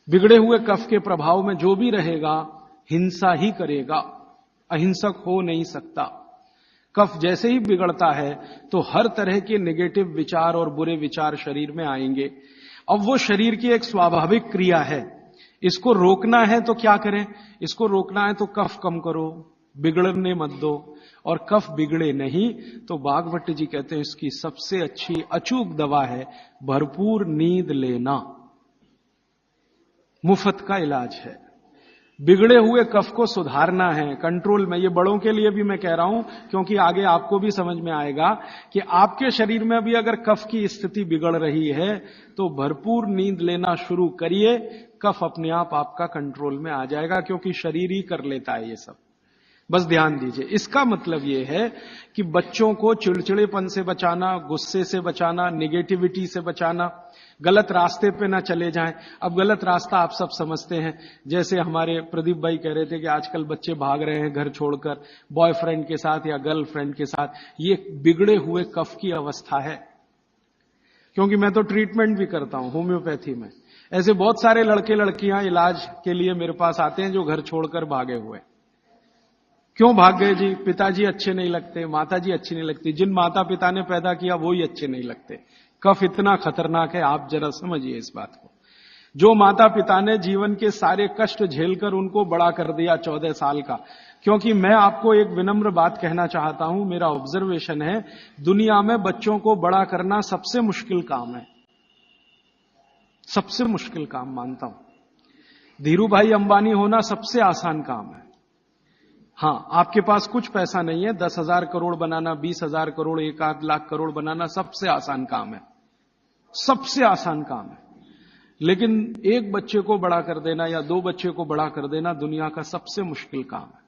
बिगड़े हुए कफ के प्रभाव में जो भी रहेगा हिंसा ही करेगा, अहिंसक हो नहीं सकता। कफ जैसे ही बिगड़ता है तो हर तरह के नेगेटिव विचार और बुरे विचार शरीर में आएंगे। अब वो शरीर की एक स्वाभाविक क्रिया है, इसको रोकना है तो क्या करें? इसको रोकना है तो कफ कम करो, बिगड़ने मत दो। और कफ बिगड़े नहीं तो बागभट्ट जी कहते हैं इसकी सबसे अच्छी अचूक दवा है भरपूर नींद लेना। मुफ्त का इलाज है। बिगड़े हुए कफ को सुधारना है, कंट्रोल में। ये बड़ों के लिए भी मैं कह रहा हूं क्योंकि आगे आपको भी समझ में आएगा कि आपके शरीर में भी अगर कफ की स्थिति बिगड़ रही है तो भरपूर नींद लेना शुरू करिए, कफ अपने आप आपका कंट्रोल में आ जाएगा, क्योंकि शरीर ही कर लेता है ये सब। बस ध्यान दीजिए। इसका मतलब यह है कि बच्चों को चिड़चिड़ेपन से बचाना, गुस्से से बचाना, निगेटिविटी से बचाना, गलत रास्ते पे ना चले जाएं। अब गलत रास्ता आप सब समझते हैं, जैसे हमारे प्रदीप भाई कह रहे थे कि आजकल बच्चे भाग रहे हैं घर छोड़कर बॉयफ्रेंड के साथ या गर्लफ्रेंड के साथ। ये बिगड़े हुए कफ की अवस्था है। क्योंकि मैं तो ट्रीटमेंट भी करता हूं होम्योपैथी में। ऐसे बहुत सारे लड़के लड़कियां इलाज के लिए मेरे पास आते हैं जो घर छोड़कर भागे हुए। क्यों भाग गए जी? पिताजी अच्छे नहीं लगते, माताजी अच्छी नहीं लगती। जिन माता पिता ने पैदा किया वो ही अच्छे नहीं लगते। कफ इतना खतरनाक है, आप जरा समझिए इस बात को। जो माता पिता ने जीवन के सारे कष्ट झेलकर उनको बड़ा कर दिया 14 साल का। क्योंकि मैं आपको एक विनम्र बात कहना चाहता हूं, मेरा ऑब्जर्वेशन है, दुनिया में बच्चों को बड़ा करना सबसे मुश्किल काम है, सबसे मुश्किल काम मानता हूं। धीरू भाई अंबानी होना सबसे आसान काम है। हां, आपके पास कुछ पैसा नहीं है, 10,000 करोड़ बनाना, 20,000 करोड़, 1 लाख करोड़ बनाना सबसे आसान काम है, सबसे आसान काम है। लेकिन एक बच्चे को बड़ा कर देना या 2 बच्चे को बड़ा कर देना दुनिया का सबसे मुश्किल काम है।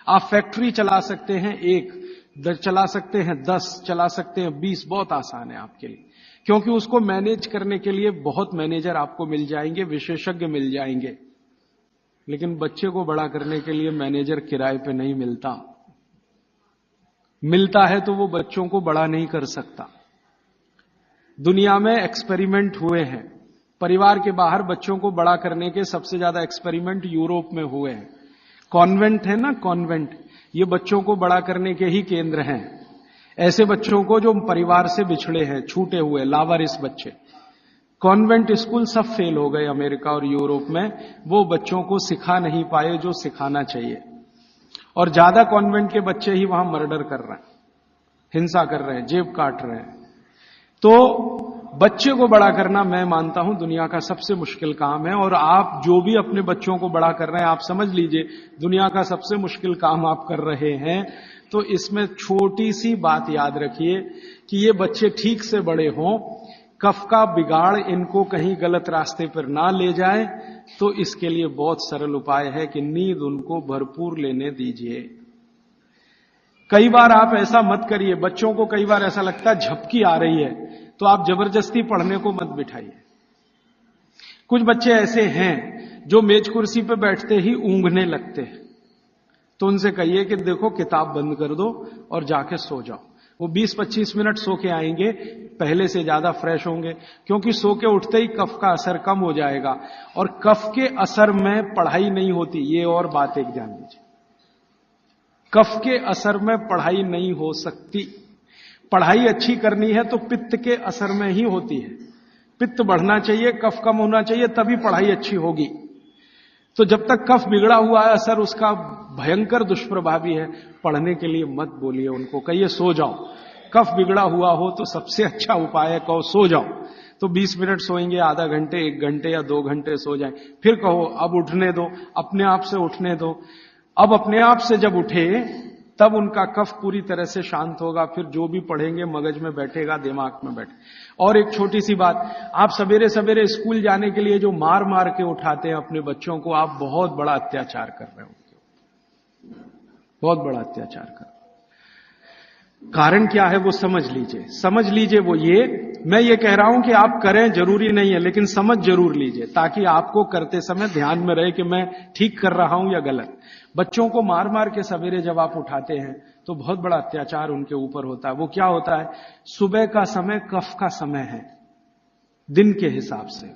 आप फैक्ट्री चला सकते हैं, 1 चला सकते हैं, 10 चला सकते हैं, 20 बहुत आसान है आपके लिए, क्योंकि उसको मैनेज करने के लिए बहुत मैनेजर आपको मिल जाएंगे, विशेषज्ञ मिल जाएंगे। लेकिन बच्चे को बड़ा करने के लिए मैनेजर किराए पे नहीं मिलता। मिलता है तो वो बच्चों को बड़ा नहीं कर सकता। दुनिया में एक्सपेरिमेंट हुए हैं, परिवार के बाहर बच्चों को बड़ा करने के सबसे ज्यादा एक्सपेरिमेंट यूरोप में हुए हैं। कॉन्वेंट है ना, कॉन्वेंट, ये बच्चों को बड़ा करने के ही केंद्र हैं। ऐसे बच्चों को जो परिवार से बिछड़े हैं, छूटे हुए लावारिस बच्चे, कॉन्वेंट स्कूल सब फेल हो गए अमेरिका और यूरोप में। वो बच्चों को सिखा नहीं पाए जो सिखाना चाहिए, और ज्यादा कॉन्वेंट के बच्चे ही वहां मर्डर कर रहे हैं, हिंसा कर रहे हैं, जेब काट रहे हैं। तो बच्चे को बड़ा करना मैं मानता हूं दुनिया का सबसे मुश्किल काम है। और आप जो भी अपने बच्चों को बड़ा कर रहे हैं, आप समझ लीजिए दुनिया का सबसे मुश्किल काम आप कर रहे हैं। तो इसमें छोटी सी बात याद रखिए कि ये बच्चे ठीक से बड़े हों, कफ का बिगाड़ इनको कहीं गलत रास्ते पर ना ले जाए। तो इसके लिए बहुत सरल उपाय है कि नींद उनको भरपूर लेने दीजिए। कई बार आप ऐसा मत करिए, बच्चों को कई बार ऐसा लगता है झपकी आ रही है, तो आप जबरदस्ती पढ़ने को मत बिठाइए। कुछ बच्चे ऐसे हैं जो मेज कुर्सी पे बैठते ही ऊंघने लगते हैं, तो उनसे कहिए कि देखो किताब बंद कर दो और जाके सो जाओ। वो 20-25 मिनट सो के आएंगे, पहले से ज्यादा फ्रेश होंगे, क्योंकि सो के उठते ही कफ का असर कम हो जाएगा। और कफ के असर में पढ़ाई नहीं होती, ये और बात एक ध्यान दीजिए। कफ के असर में पढ़ाई नहीं हो सकती। पढ़ाई अच्छी करनी है तो पित्त के असर में ही होती है। पित्त बढ़ना चाहिए, कफ कम होना चाहिए, तभी पढ़ाई अच्छी होगी। तो जब तक कफ बिगड़ा हुआ है, असर उसका भयंकर दुष्प्रभावी है। पढ़ने के लिए मत बोलिए उनको, कहिए सो जाओ। कफ बिगड़ा हुआ हो तो सबसे अच्छा उपाय है कहो सो जाओ। तो 20 मिनट सोएंगे, आधा घंटे, 1 घंटे या 2 घंटे सो जाएं। फिर कहो अब उठने दो, अपने आप से उठने दो। अब अपने आप से जब उठे तब उनका कफ पूरी तरह से शांत होगा, फिर जो भी पढ़ेंगे मगज में बैठेगा, दिमाग में बैठे। और एक छोटी सी बात, आप सवेरे सवेरे स्कूल जाने के लिए जो मार मार के उठाते हैं अपने बच्चों को, आप बहुत बड़ा अत्याचार कर रहे हो, बहुत बड़ा अत्याचार कर रहे हो। कारण क्या है वो समझ लीजिए, समझ लीजिए। वो ये, मैं ये कह रहा हूं कि आप करें, जरूरी नहीं है, लेकिन समझ जरूर लीजिए, ताकि आपको करते समय ध्यान में रहे कि मैं ठीक कर रहा हूं या गलत। बच्चों को मार मार के सवेरे जब आप उठाते हैं तो बहुत बड़ा अत्याचार उनके ऊपर होता है। वो क्या होता है, सुबह का समय कफ का समय है, दिन के हिसाब से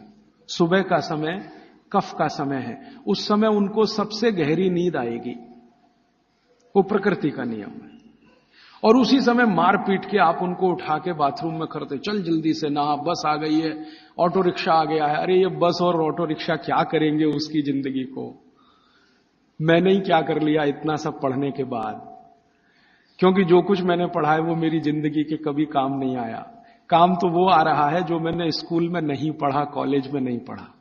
सुबह का समय कफ का समय है, उस समय उनको सबसे गहरी नींद आएगी। वो प्रकृति का नियम है। और उसी समय मार पीट के आप उनको उठा के बाथरूम में करते, चल जल्दी से नहा, बस आ गई है, ऑटो रिक्शा आ गया है। अरे ये बस और ऑटो रिक्शा क्या करेंगे उसकी जिंदगी को? मैंने ही क्या कर लिया इतना सब पढ़ने के बाद, क्योंकि जो कुछ मैंने पढ़ा है वो मेरी जिंदगी के कभी काम नहीं आया। काम तो वो आ रहा है जो मैंने स्कूल में नहीं पढ़ा, कॉलेज में नहीं पढ़ा।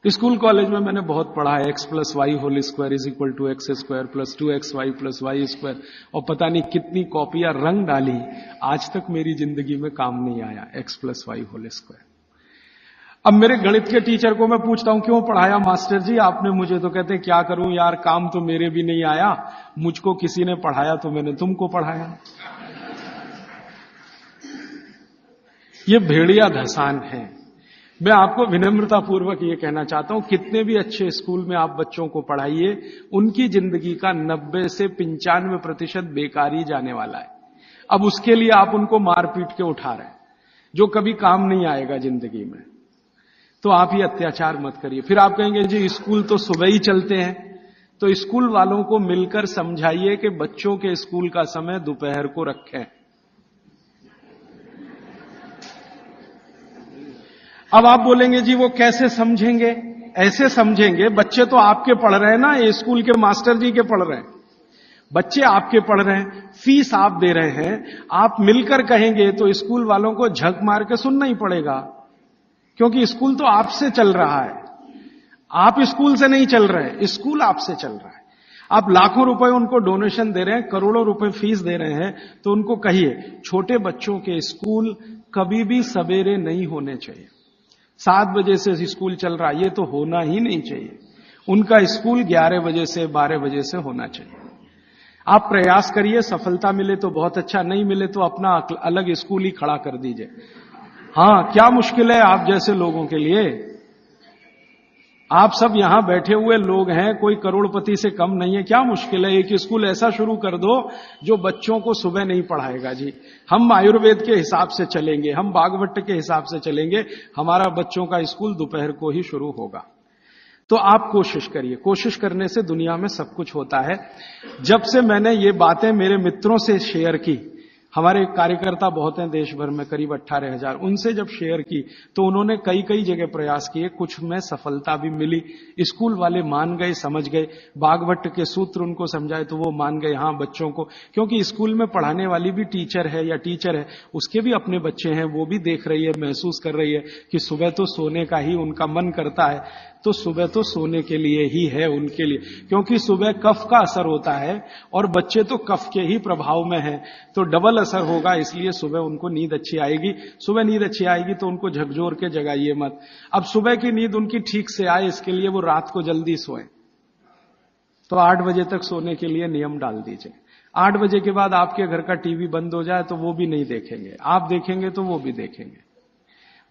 स्कूल कॉलेज में मैंने बहुत पढ़ा है, x + y² = x² + 2xy + y², और पता नहीं कितनी कॉपियां रंग डाली, आज तक मेरी जिंदगी में काम नहीं आया x + y²। अब मेरे गणित के टीचर को मैं पूछता हूं, क्यों पढ़ाया मास्टर जी आपने मुझे? तो कहते हैं क्या करूं यार, काम तो मेरे भी नहीं आया, मुझको किसी ने पढ़ाया तो मैंने तुमको पढ़ाया। ये भेड़िया धसान है। मैं आपको विनम्रतापूर्वक ये कहना चाहता हूं, कितने भी अच्छे स्कूल में आप बच्चों को पढ़ाइए, उनकी जिंदगी का 90 से 95% बेकार ही जाने वाला है। अब उसके लिए आप उनको मार पीट के उठा रहे हैं, जो कभी काम नहीं आएगा जिंदगी में। तो आप ये अत्याचार मत करिए। फिर आप कहेंगे जी स्कूल तो सुबह ही चलते हैं, तो स्कूल वालों को मिलकर समझाइए कि बच्चों के स्कूल का समय दोपहर को रखें। अब आप बोलेंगे जी वो कैसे समझेंगे? ऐसे समझेंगे, बच्चे तो आपके पढ़ रहे हैं ना, ये स्कूल के मास्टर जी के पढ़ रहे हैं, बच्चे आपके पढ़ रहे हैं, फीस आप दे रहे हैं। आप मिलकर कहेंगे तो स्कूल वालों को झक मार के सुनना ही पड़ेगा, क्योंकि स्कूल तो आपसे चल रहा है। आप स्कूल से नहीं चल रहे, स्कूल आपसे चल रहा है। आप लाखों रुपए उनको डोनेशन दे रहे हैं, करोड़ों रुपए फीस दे रहे हैं, तो उनको कहिए छोटे बच्चों के स्कूल कभी भी सवेरे नहीं होने चाहिए। 7 बजे से स्कूल चल रहा है, ये तो होना ही नहीं चाहिए। उनका स्कूल 11 बजे से 12 बजे से होना चाहिए। आप प्रयास करिए, सफलता मिले तो बहुत अच्छा, नहीं मिले तो अपना अलग स्कूल ही खड़ा कर दीजिए। हाँ, क्या मुश्किल है आप जैसे लोगों के लिए? आप सब यहां बैठे हुए लोग हैं, कोई करोड़पति से कम नहीं है। क्या मुश्किल है? एक स्कूल ऐसा शुरू कर दो जो बच्चों को सुबह नहीं पढ़ाएगा। जी हम आयुर्वेद के हिसाब से चलेंगे, हम बागवट के हिसाब से चलेंगे, हमारा बच्चों का स्कूल दोपहर को ही शुरू होगा। तो आप कोशिश करिए, कोशिश करने से दुनिया में सब कुछ होता है। जब से मैंने ये बातें मेरे मित्रों से शेयर की, हमारे कार्यकर्ता बहुत हैं देश भर में, करीब 18,000, उनसे जब शेयर की तो उन्होंने कई कई जगह प्रयास किए, कुछ में सफलता भी मिली। स्कूल वाले मान गए, समझ गए, बागवट के सूत्र उनको समझाए तो वो मान गए। हाँ, बच्चों को, क्योंकि स्कूल में पढ़ाने वाली भी टीचर है या टीचर है, उसके भी अपने बच्चे हैं, वो भी देख रही है, महसूस कर रही है कि सुबह तो सोने का ही उनका मन करता है, तो सुबह तो सोने के लिए ही है उनके लिए, क्योंकि सुबह कफ का असर होता है और बच्चे तो कफ के ही प्रभाव में हैं, तो डबल असर होगा। इसलिए सुबह उनको नींद अच्छी आएगी। सुबह नींद अच्छी आएगी तो उनको झकझोर के जगाइए मत। अब सुबह की नींद उनकी ठीक से आए, इसके लिए वो रात को जल्दी सोए, तो 8 बजे तक सोने के लिए नियम डाल दीजिए। 8 बजे के बाद आपके घर का टीवी बंद हो जाए तो वो भी नहीं देखेंगे, आप देखेंगे तो वो भी देखेंगे।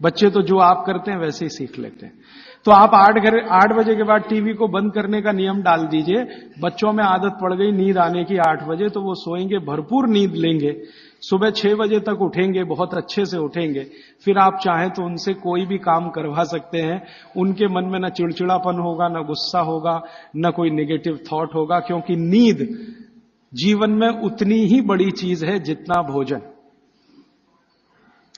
बच्चे तो जो आप करते हैं वैसे ही सीख लेते हैं। तो आप 8 बजे के बाद टीवी को बंद करने का नियम डाल दीजिए। बच्चों में आदत पड़ गई नींद आने की 8 बजे, तो वो सोएंगे, भरपूर नींद लेंगे, सुबह 6 बजे तक उठेंगे, बहुत अच्छे से उठेंगे। फिर आप चाहें तो उनसे कोई भी काम करवा सकते हैं। उनके मन में न चिड़चिड़ापन होगा, न गुस्सा होगा, न कोई नेगेटिव थॉट होगा, क्योंकि नींद जीवन में उतनी ही बड़ी चीज है जितना भोजन।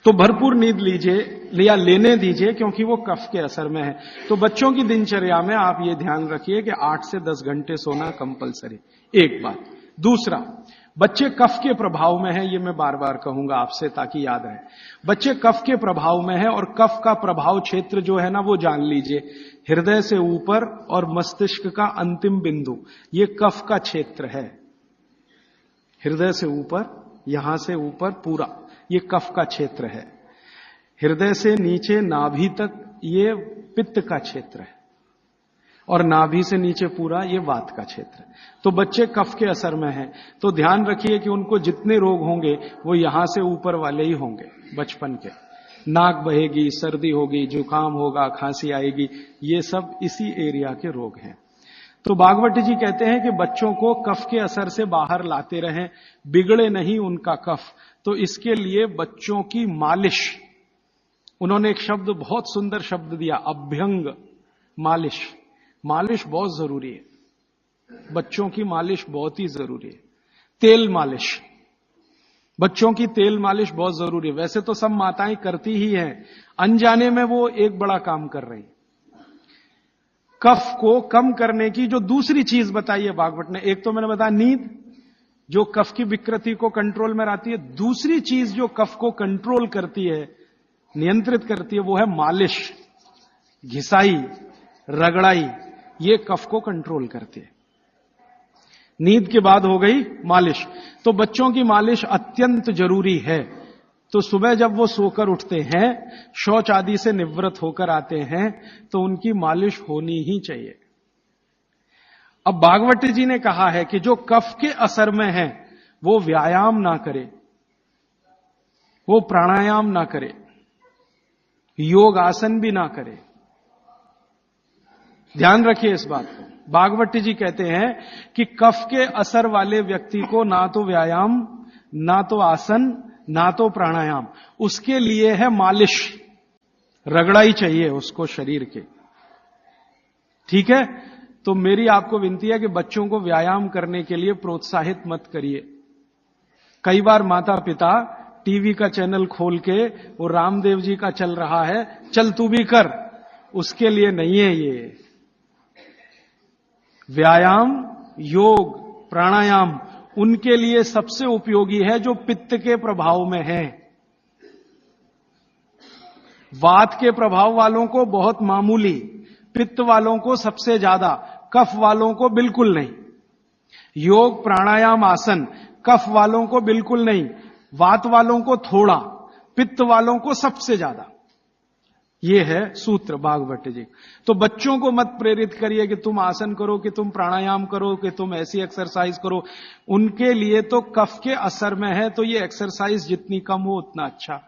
तो भरपूर नींद लीजिए या लेने दीजिए, क्योंकि वो कफ के असर में है। तो बच्चों की दिनचर्या में आप ये ध्यान रखिए कि 8 से 10 घंटे सोना कंपलसरी, एक बात। दूसरा, बच्चे कफ के प्रभाव में है, ये मैं बार बार कहूंगा आपसे ताकि याद रहे। बच्चे कफ के प्रभाव में है, और कफ का प्रभाव क्षेत्र जो है ना, वो जान लीजिए, हृदय से ऊपर और मस्तिष्क का अंतिम बिंदु, ये कफ का क्षेत्र है। हृदय से ऊपर, यहां से ऊपर पूरा ये कफ का क्षेत्र है। हृदय से नीचे नाभि तक ये पित्त का क्षेत्र है, और नाभि से नीचे पूरा ये वात का क्षेत्र है। तो बच्चे कफ के असर में हैं, तो ध्यान रखिए कि उनको जितने रोग होंगे वो यहां से ऊपर वाले ही होंगे। बचपन के नाक बहेगी, सर्दी होगी, जुकाम होगा, खांसी आएगी, ये सब इसी एरिया के रोग हैं। तो भागवत जी कहते हैं कि बच्चों को कफ के असर से बाहर लाते रहें, बिगड़े नहीं उनका कफ। तो इसके लिए बच्चों की मालिश उन्होंने एक शब्द, बहुत सुंदर शब्द दिया, अभ्यंग, मालिश। मालिश बहुत जरूरी है, बच्चों की मालिश बहुत ही जरूरी है। तेल मालिश, बच्चों की तेल मालिश बहुत जरूरी है। वैसे तो सब माताएं करती ही हैं, अनजाने में वो एक बड़ा काम कर रही हैं। कफ को कम करने की जो दूसरी चीज बताई है भागवत ने, एक तो मैंने बताया नींद, जो कफ की विकृति को कंट्रोल में लाती है। दूसरी चीज जो कफ को कंट्रोल करती है, नियंत्रित करती है, वो है मालिश, घिसाई, रगड़ाई। ये कफ को कंट्रोल करती है। नींद के बाद हो गई मालिश। तो बच्चों की मालिश अत्यंत जरूरी है। तो सुबह जब वो सोकर उठते हैं, शौच आदि से निवृत्त होकर आते हैं, तो उनकी मालिश होनी ही चाहिए। अब भागवती जी ने कहा है कि जो कफ के असर में है वो व्यायाम ना करे, वो प्राणायाम ना करे, योग आसन भी ना करे। ध्यान रखिए इस बात को। भागवती जी कहते हैं कि कफ के असर वाले व्यक्ति को ना तो व्यायाम, ना तो आसन, ना तो प्राणायाम, उसके लिए है मालिश, रगड़ाई चाहिए उसको शरीर के। ठीक है? तो मेरी आपको विनती है कि बच्चों को व्यायाम करने के लिए प्रोत्साहित मत करिए। कई बार माता पिता टीवी का चैनल खोल के वो रामदेव जी का चल रहा है, चल तू भी कर, उसके लिए नहीं है ये। व्यायाम, योग, प्राणायाम उनके लिए सबसे उपयोगी है जो पित्त के प्रभाव में है। वात के प्रभाव वालों को बहुत मामूली, पित्त वालों को सबसे ज्यादा, कफ वालों को बिल्कुल नहीं। योग, प्राणायाम, आसन कफ वालों को बिल्कुल नहीं, वात वालों को थोड़ा, पित्त वालों को सबसे ज्यादा। ये है सूत्र भागवत जी। तो बच्चों को मत प्रेरित करिए कि तुम आसन करो, कि तुम प्राणायाम करो, कि तुम ऐसी एक्सरसाइज करो। उनके लिए तो कफ के असर में है, तो ये एक्सरसाइज जितनी कम हो उतना अच्छा।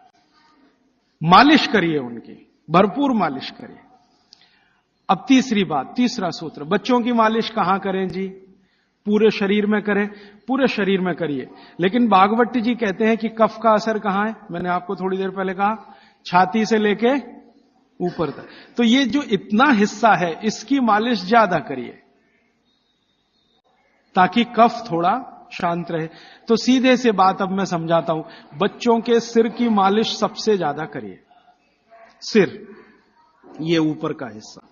मालिश करिए उनकी, भरपूर मालिश करिए। अब तीसरी बात, तीसरा सूत्र, बच्चों की मालिश कहां करें जी? पूरे शरीर में करें, पूरे शरीर में करिए। लेकिन भागवती जी कहते हैं कि कफ का असर कहां है? मैंने आपको थोड़ी देर पहले कहा, छाती से लेके ऊपर तक। तो ये जो इतना हिस्सा है, इसकी मालिश ज्यादा करिए ताकि कफ थोड़ा शांत रहे। तो सीधे से बात अब मैं समझाता हूं। बच्चों के सिर की मालिश सबसे ज्यादा करिए। सिर, ये ऊपर का हिस्सा,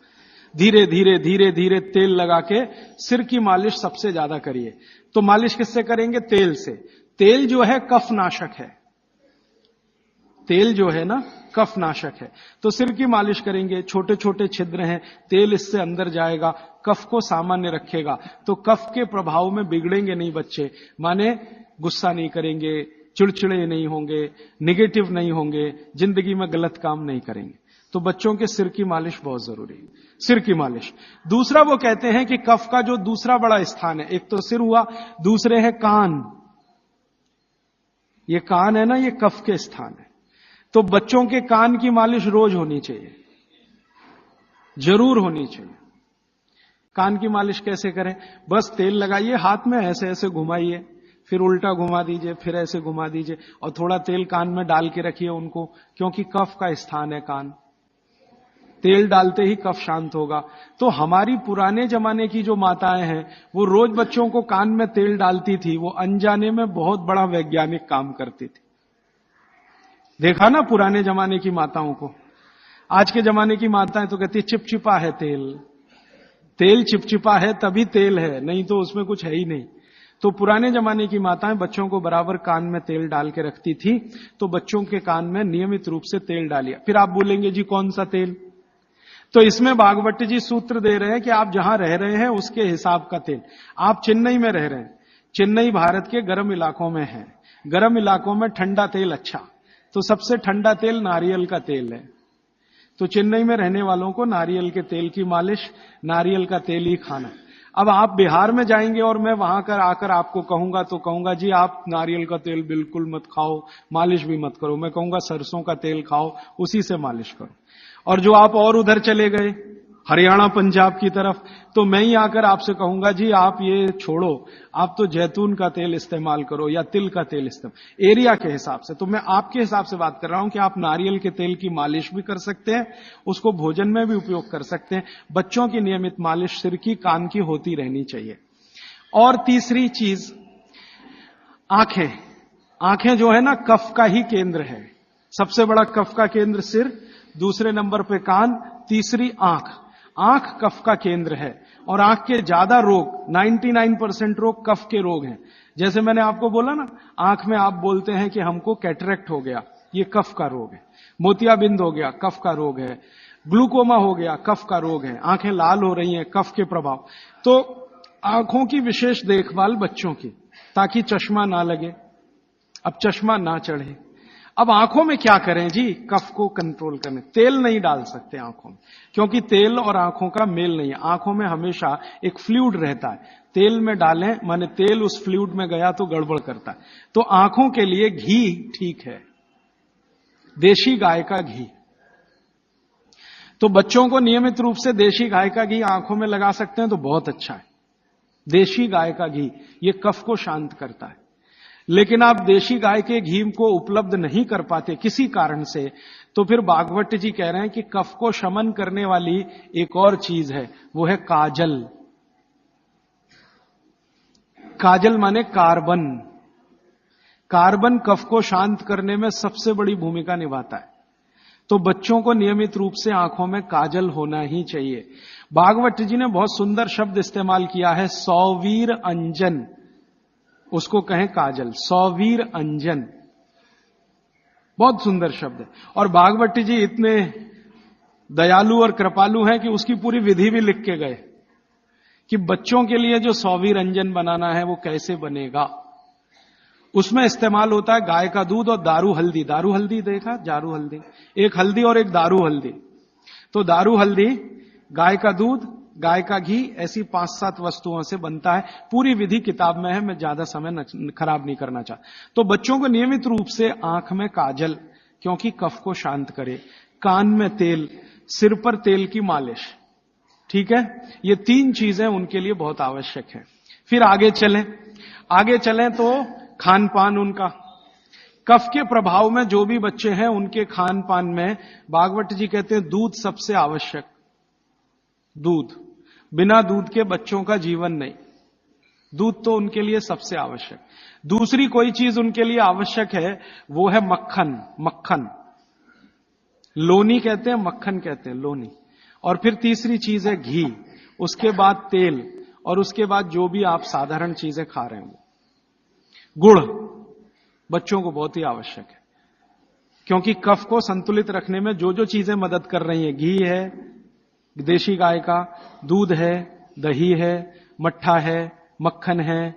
धीरे धीरे धीरे धीरे तेल लगा के सिर की मालिश सबसे ज्यादा करिए। तो मालिश किससे करेंगे? तेल से। तेल जो है कफ नाशक है, तेल जो है ना कफ नाशक है। तो सिर की मालिश करेंगे, छोटे छोटे छिद्र हैं, तेल इससे अंदर जाएगा, कफ को सामान्य रखेगा। तो कफ के प्रभाव में बिगड़ेंगे नहीं बच्चे, माने गुस्सा नहीं करेंगे, चिड़चिड़े नहीं होंगे, निगेटिव नहीं होंगे, जिंदगी में गलत काम नहीं करेंगे। तो बच्चों के सिर की मालिश बहुत जरूरी है, सिर की मालिश। दूसरा वो कहते हैं कि कफ का जो दूसरा बड़ा स्थान है, एक तो सिर हुआ, दूसरे है कान। ये कान है ना, ये कफ के स्थान है। तो बच्चों के कान की मालिश रोज होनी चाहिए, जरूर होनी चाहिए। कान की मालिश कैसे करें? बस तेल लगाइए, हाथ में ऐसे ऐसे घुमाइए, फिर उल्टा घुमा दीजिए, फिर ऐसे घुमा दीजिए, और थोड़ा तेल कान में डाल के रखिए उनको, क्योंकि कफ का स्थान है कान। तेल डालते ही कफ शांत होगा। तो हमारी पुराने जमाने की जो माताएं हैं, वो रोज बच्चों को कान में तेल डालती थी, वो अनजाने में बहुत बड़ा वैज्ञानिक काम करती थी। देखा ना पुराने जमाने की माताओं को। आज के जमाने की माताएं तो कहती चिपचिपा है तेल, तेल चिपचिपा है तभी तेल है, नहीं तो उसमें कुछ है ही नहीं। तो पुराने जमाने की माताएं बच्चों को बराबर कान में तेल डाल के रखती थी। तो बच्चों के कान में नियमित रूप से तेल डालिए। फिर आप बोलेंगे जी कौन सा तेल? तो इसमें भागवत जी सूत्र दे रहे हैं कि आप जहां रह रहे हैं उसके हिसाब का तेल। आप चेन्नई में रह रहे हैं, चेन्नई भारत के गर्म इलाकों में है, गर्म इलाकों में ठंडा तेल अच्छा, तो सबसे ठंडा तेल नारियल का तेल है। तो चेन्नई में रहने वालों को नारियल के तेल की मालिश, नारियल का तेल ही खाना। अब आप बिहार में जाएंगे और मैं वहां कर आकर आपको कहूंगा, तो कहूंगा जी आप नारियल का तेल बिल्कुल मत खाओ, मालिश भी मत करो। मैं कहूंगा सरसों का तेल खाओ, उसी से मालिश करो। और जो आप और उधर चले गए, हरियाणा पंजाब की तरफ, तो मैं ही आकर आपसे कहूंगा जी आप ये छोड़ो, आप तो जैतून का तेल इस्तेमाल करो या तिल का तेल इस्तेमाल, एरिया के हिसाब से। तो मैं आपके हिसाब से बात कर रहा हूं कि आप नारियल के तेल की मालिश भी कर सकते हैं, उसको भोजन में भी उपयोग कर सकते हैं। बच्चों की नियमित मालिश सिर की, कान की होती रहनी चाहिए। और तीसरी चीज, आंखें। आंखें जो है ना, कफ का ही केंद्र है। सबसे बड़ा कफ का केंद्र सिर, दूसरे नंबर पे कान, तीसरी आंख। आंख कफ का केंद्र है और आंख के ज्यादा रोग, 99% रोग कफ के रोग हैं। जैसे मैंने आपको बोला ना, आंख में आप बोलते हैं कि हमको कैटरेक्ट हो गया, ये कफ का रोग है। मोतियाबिंद हो गया, कफ का रोग है। ग्लूकोमा हो गया, कफ का रोग है। आंखें लाल हो रही हैं, कफ के प्रभाव। तो आंखों की विशेष देखभाल बच्चों की, ताकि चश्मा ना लगे, अब चश्मा ना चढ़े। अब आंखों में क्या करें जी, कफ को कंट्रोल करने, तेल नहीं डाल सकते आंखों में, क्योंकि तेल और आंखों का मेल नहीं है। आंखों में हमेशा एक फ्लूइड रहता है, तेल में डालें माने तेल उस फ्लूइड में गया तो गड़बड़ करता है। तो आंखों के लिए घी ठीक है, देशी गाय का घी। तो बच्चों को नियमित रूप से देशी गाय का घी आंखों में लगा सकते हैं तो बहुत अच्छा है। देशी गाय का घी ये कफ को शांत करता है। लेकिन आप देशी गाय के घी को उपलब्ध नहीं कर पाते किसी कारण से, तो फिर भागवत जी कह रहे हैं कि कफ को शमन करने वाली एक और चीज है, वो है काजल। काजल माने कार्बन। कार्बन कफ को शांत करने में सबसे बड़ी भूमिका निभाता है। तो बच्चों को नियमित रूप से आंखों में काजल होना ही चाहिए। भागवत जी ने बहुत सुंदर शब्द इस्तेमाल किया है, सौवीर अंजन, उसको कहें काजल, सौवीर अंजन, बहुत सुंदर शब्द है। और भागवत जी इतने दयालु और कृपालु हैं कि उसकी पूरी विधि भी लिख के गए कि बच्चों के लिए जो सौवीर अंजन बनाना है वो कैसे बनेगा। उसमें इस्तेमाल होता है गाय का दूध और दारू हल्दी। दारू हल्दी देखा, जारू हल्दी, एक हल्दी और एक दारू हल्दी। तो दारू हल्दी, गाय का दूध, गाय का घी, ऐसी 5-7 वस्तुओं से बनता है। पूरी विधि किताब में है, मैं ज्यादा समय खराब नहीं करना चाहता। तो बच्चों को नियमित रूप से आंख में काजल, क्योंकि कफ को शांत करे, कान में तेल, सिर पर तेल की मालिश, ठीक है। ये 3 चीजें उनके लिए बहुत आवश्यक है। फिर आगे चलें तो खान पान उनका, कफ के प्रभाव में जो भी बच्चे हैं उनके खान पान में भागवत जी कहते हैं दूध सबसे आवश्यक। दूध, बिना दूध के बच्चों का जीवन नहीं, दूध तो उनके लिए सबसे आवश्यक। दूसरी कोई चीज उनके लिए आवश्यक है, वो है मक्खन। मक्खन, लोनी कहते हैं, मक्खन कहते हैं, लोनी। और फिर तीसरी चीज है घी, उसके बाद तेल, और उसके बाद जो भी आप साधारण चीजें खा रहे हैं। गुड़ बच्चों को बहुत ही आवश्यक है, क्योंकि कफ को संतुलित रखने में जो जो चीजें मदद कर रही हैं, घी है देशी गाय का, दूध है, दही है, मट्ठा है, मक्खन है,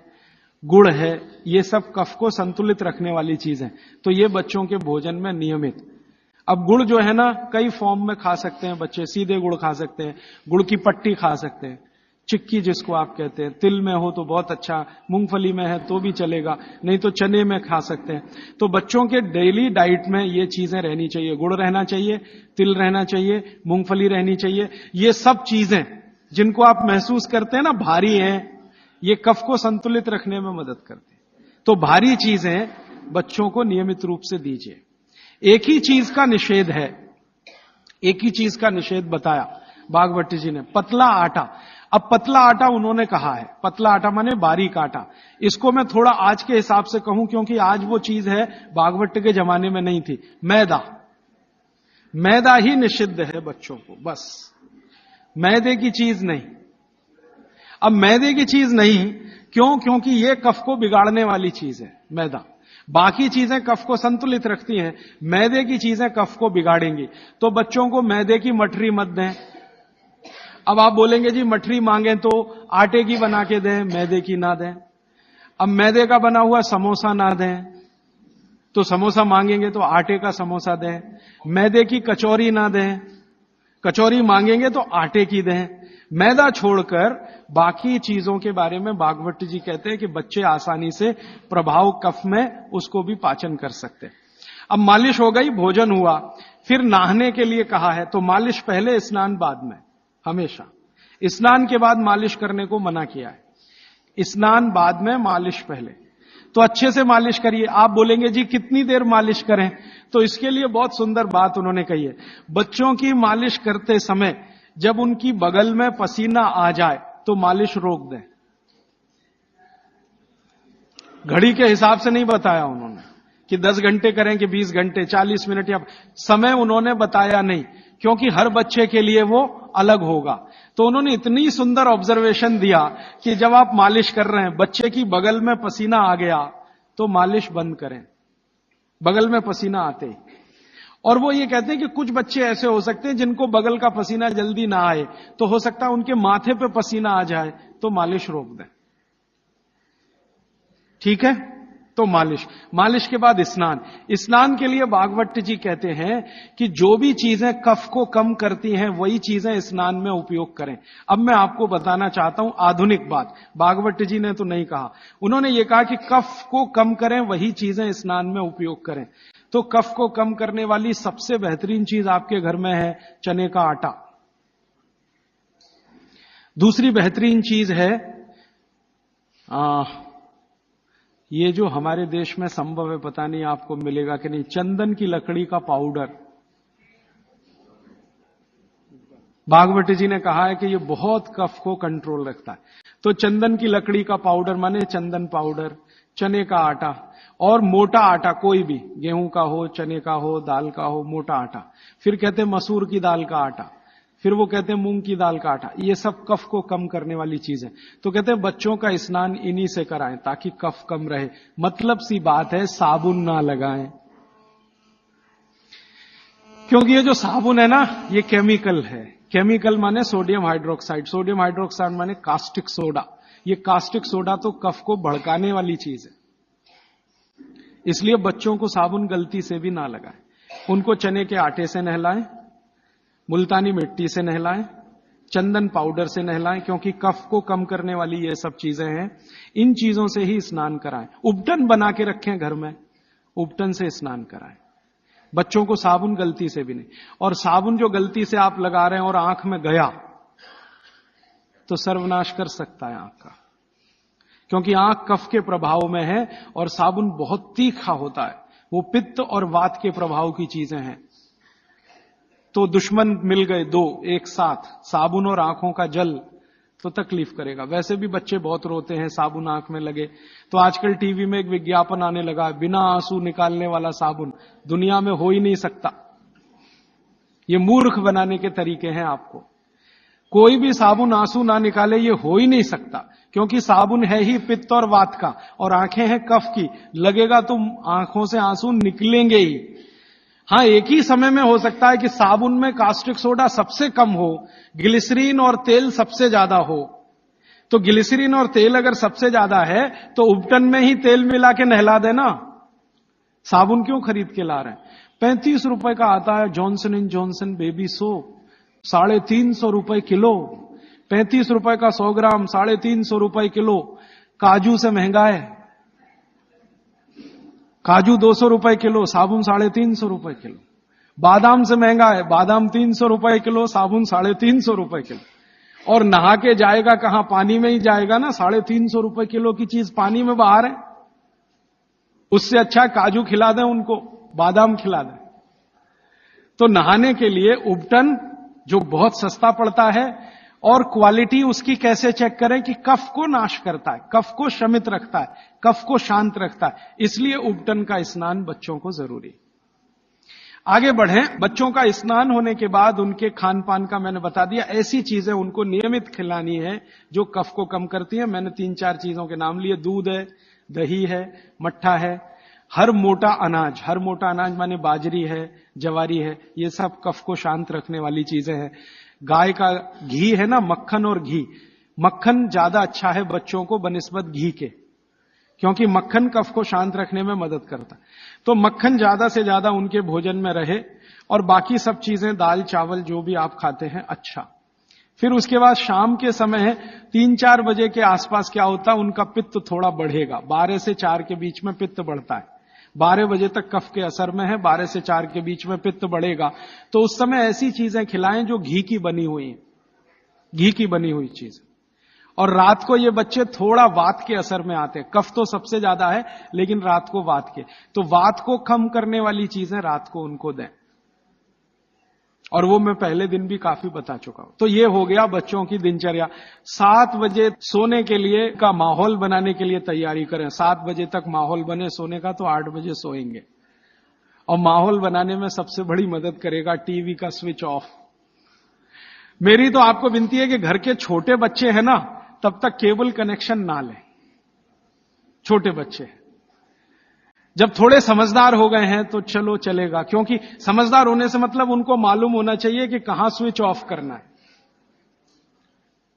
गुड़ है, ये सब कफ को संतुलित रखने वाली चीज है। तो ये बच्चों के भोजन में नियमित। अब गुड़ जो है ना, कई फॉर्म में खा सकते हैं बच्चे। सीधे गुड़ खा सकते हैं, गुड़ की पट्टी खा सकते हैं, चिक्की जिसको आप कहते हैं, तिल में हो तो बहुत अच्छा, मूंगफली में है तो भी चलेगा, नहीं तो चने में खा सकते हैं। तो बच्चों के डेली डाइट में ये चीजें रहनी चाहिए, गुड़ रहना चाहिए, तिल रहना चाहिए, मूंगफली रहनी चाहिए। ये सब चीजें जिनको आप महसूस करते हैं ना भारी हैं, ये कफ को संतुलित रखने में मदद करते हैं। तो भारी चीजें बच्चों को नियमित रूप से दीजिए। एक ही चीज का निषेध है, एक ही चीज का निषेध बताया भागवत जी ने, पतला आटा। अब पतला आटा उन्होंने कहा है, पतला आटा माने बारीक आटा। इसको मैं थोड़ा आज के हिसाब से कहूं, क्योंकि आज वो चीज है भागवत के जमाने में नहीं थी। मैदा, मैदा ही निषिद्ध है बच्चों को, बस मैदे की चीज नहीं। अब मैदे की चीज नहीं क्यों? क्योंकि ये कफ को बिगाड़ने वाली चीज है मैदा। बाकी चीजें कफ को संतुलित रखती हैं, मैदे की चीजें कफ को बिगाड़ेंगी। तो बच्चों को मैदे की मठरी मत दें। अब आप बोलेंगे जी मठरी मांगे तो आटे की बना के दें, मैदे की ना दें। अब मैदे का बना हुआ समोसा ना दें, तो समोसा मांगेंगे तो आटे का समोसा दें। मैदे की कचौरी ना दें, कचौरी मांगेंगे तो आटे की दें। मैदा छोड़कर बाकी चीजों के बारे में भागवत जी कहते हैं कि बच्चे आसानी से प्रभाव कफ में उसको भी पाचन कर सकते हैं। अब मालिश हो गई, भोजन हुआ, फिर नहाने के लिए कहा है, तो मालिश पहले, स्नान बाद में। हमेशा। स्नान के बाद मालिश करने को मना किया है। स्नान बाद में, मालिश पहले। तो अच्छे से मालिश करिए। आप बोलेंगे जी कितनी देर मालिश करें, तो इसके लिए बहुत सुंदर बात उन्होंने कही है। बच्चों की मालिश करते समय जब उनकी बगल में पसीना आ जाए तो मालिश रोक दें। घड़ी के हिसाब से नहीं बताया उन्होंने कि 10 घंटे करें कि 20 घंटे, 40 मिनट, या समय उन्होंने बताया नहीं, क्योंकि हर बच्चे के लिए वो अलग होगा। तो उन्होंने इतनी सुंदर ऑब्जर्वेशन दिया कि जब आप मालिश कर रहे हैं, बच्चे की बगल में पसीना आ गया तो मालिश बंद करें, बगल में पसीना आते ही। और वो ये कहते हैं कि कुछ बच्चे ऐसे हो सकते हैं जिनको बगल का पसीना जल्दी ना आए, तो हो सकता है उनके माथे पे पसीना आ जाए, तो मालिश रोक दें। ठीक है, तो मालिश के बाद स्नान। स्नान के लिए भागवत जी कहते हैं कि जो भी चीजें कफ को कम करती हैं वही चीजें स्नान में उपयोग करें। अब मैं आपको बताना चाहता हूं आधुनिक बात, भागवत जी ने तो नहीं कहा। उन्होंने ये कहा कि कफ को कम करें वही चीजें स्नान में उपयोग करें। तो कफ को कम करने वाली सबसे बेहतरीन चीज आपके घर में है चने का आटा। दूसरी बेहतरीन चीज है ये जो हमारे देश में संभव है, पता नहीं आपको मिलेगा कि नहीं, चंदन की लकड़ी का पाउडर। भागवत जी ने कहा है कि ये बहुत कफ को कंट्रोल रखता है। तो चंदन की लकड़ी का पाउडर माने चंदन पाउडर, चने का आटा, और मोटा आटा कोई भी, गेहूं का हो, चने का हो, दाल का हो, मोटा आटा। फिर कहते हैं मसूर की दाल का आटा, फिर वो कहते हैं मूंग की दाल का आटा। ये सब कफ को कम करने वाली चीज है। तो कहते हैं बच्चों का स्नान इन्हीं से कराएं ताकि कफ कम रहे। मतलब सी बात है, साबुन ना लगाएं, क्योंकि ये जो साबुन है ना, ये केमिकल है। केमिकल माने सोडियम हाइड्रोक्साइड, सोडियम हाइड्रोक्साइड माने कास्टिक सोडा। ये कास्टिक सोडा तो कफ को भड़काने वाली चीज है, इसलिए बच्चों को साबुन गलती से भी ना लगाएं। उनको चने के आटे से नहलाएं, मुल्तानी मिट्टी से नहलाएं, चंदन पाउडर से नहलाएं, क्योंकि कफ को कम करने वाली ये सब चीजें हैं। इन चीजों से ही स्नान कराएं। उपटन बना के रखें घर में, उपटन से स्नान कराएं। बच्चों को साबुन गलती से भी नहीं। और साबुन जो गलती से आप लगा रहे हैं और आंख में गया तो सर्वनाश कर सकता है आंख का, क्योंकि आंख कफ के प्रभाव में है और साबुन बहुत तीखा होता है। वो पित्त और वात के प्रभाव की चीजें हैं। तो दुश्मन मिल गए दो एक साथ, साबुन और आंखों का जल, तो तकलीफ करेगा। वैसे भी बच्चे बहुत रोते हैं साबुन आंख में लगे। तो आजकल टीवी में एक विज्ञापन आने लगा, बिना आंसू निकालने वाला साबुन दुनिया में हो ही नहीं सकता। ये मूर्ख बनाने के तरीके हैं आपको। कोई भी साबुन आंसू ना निकाले, ये हो ही नहीं सकता, क्योंकि साबुन है ही पित्त और वात का और आंखें हैं कफ की। लगेगा तो आंखों से आंसू निकलेंगे ही। हां, एक ही समय में हो सकता है कि साबुन में कास्टिक सोडा सबसे कम हो, ग्लिसरीन और तेल सबसे ज्यादा हो। तो ग्लिसरीन और तेल अगर सबसे ज्यादा है तो उपटन में ही तेल मिला के नहला देना। साबुन क्यों खरीद के ला रहे हैं? 35 रुपए का आता है Johnson and Johnson baby soap, 350 रुपए किलो। 35 रुपए का 100 ग्राम, 350 रुपए किलो। काजू से महंगा है, काजू 200 रुपए किलो, साबुन 350 रुपए किलो। बादाम से महंगा है, बादाम 300 रुपए किलो, साबुन 350 रुपए किलो। और नहा के जाएगा कहां? पानी में ही जाएगा ना। 350 रुपए किलो की चीज पानी में बाहर है। उससे अच्छा काजू खिला दें उनको, बादाम खिला दें। तो नहाने के लिए उपटन जो बहुत सस्ता पड़ता है, और क्वालिटी उसकी कैसे चेक करें कि कफ को नाश करता है, कफ को शमित रखता है, कफ को शांत रखता है। इसलिए उपटन का स्नान बच्चों को जरूरी। आगे बढ़ें। बच्चों का स्नान होने के बाद उनके खान पान का मैंने बता दिया। ऐसी चीजें उनको नियमित खिलानी है जो कफ को कम करती है। मैंने 3-4 चीजों के नाम लिए। दूध है, दही है, मट्ठा है, हर मोटा अनाज माने बाजरी है, जवारी है, ये सब कफ को शांत रखने वाली चीजें हैं। गाय का घी है ना, मक्खन और घी। मक्खन ज्यादा अच्छा है बच्चों को बनिस्बत घी के, क्योंकि मक्खन कफ को शांत रखने में मदद करता है। तो मक्खन ज्यादा से ज्यादा उनके भोजन में रहे, और बाकी सब चीजें दाल चावल जो भी आप खाते हैं अच्छा। फिर उसके बाद शाम के समय 3-4 बजे के आसपास क्या होता है, उनका पित्त थोड़ा बढ़ेगा। 12 से 4 के बीच में पित्त बढ़ता है। 12 बजे तक कफ के असर में है, 12 से 4 के बीच में पित्त बढ़ेगा। तो उस समय ऐसी चीजें खिलाएं जो घी की बनी हुई हैं। घी की बनी हुई चीज। और रात को ये बच्चे थोड़ा वात के असर में आते हैं, कफ तो सबसे ज्यादा है लेकिन रात को वात के, तो वात को कम करने वाली चीजें रात को उनको दें। और वो मैं पहले दिन भी काफी बता चुका हूं। तो ये हो गया बच्चों की दिनचर्या। 7 बजे सोने के लिए का माहौल बनाने के लिए तैयारी करें। 7 बजे तक माहौल बने सोने का तो 8 बजे सोएंगे। और माहौल बनाने में सबसे बड़ी मदद करेगा टीवी का स्विच ऑफ। मेरी तो आपको विनती है कि घर के छोटे बच्चे हैं ना, तब तक केबल कनेक्शन ना लें। छोटे बच्चे जब थोड़े समझदार हो गए हैं तो चलो चलेगा, क्योंकि समझदार होने से मतलब उनको मालूम होना चाहिए कि कहां स्विच ऑफ करना है,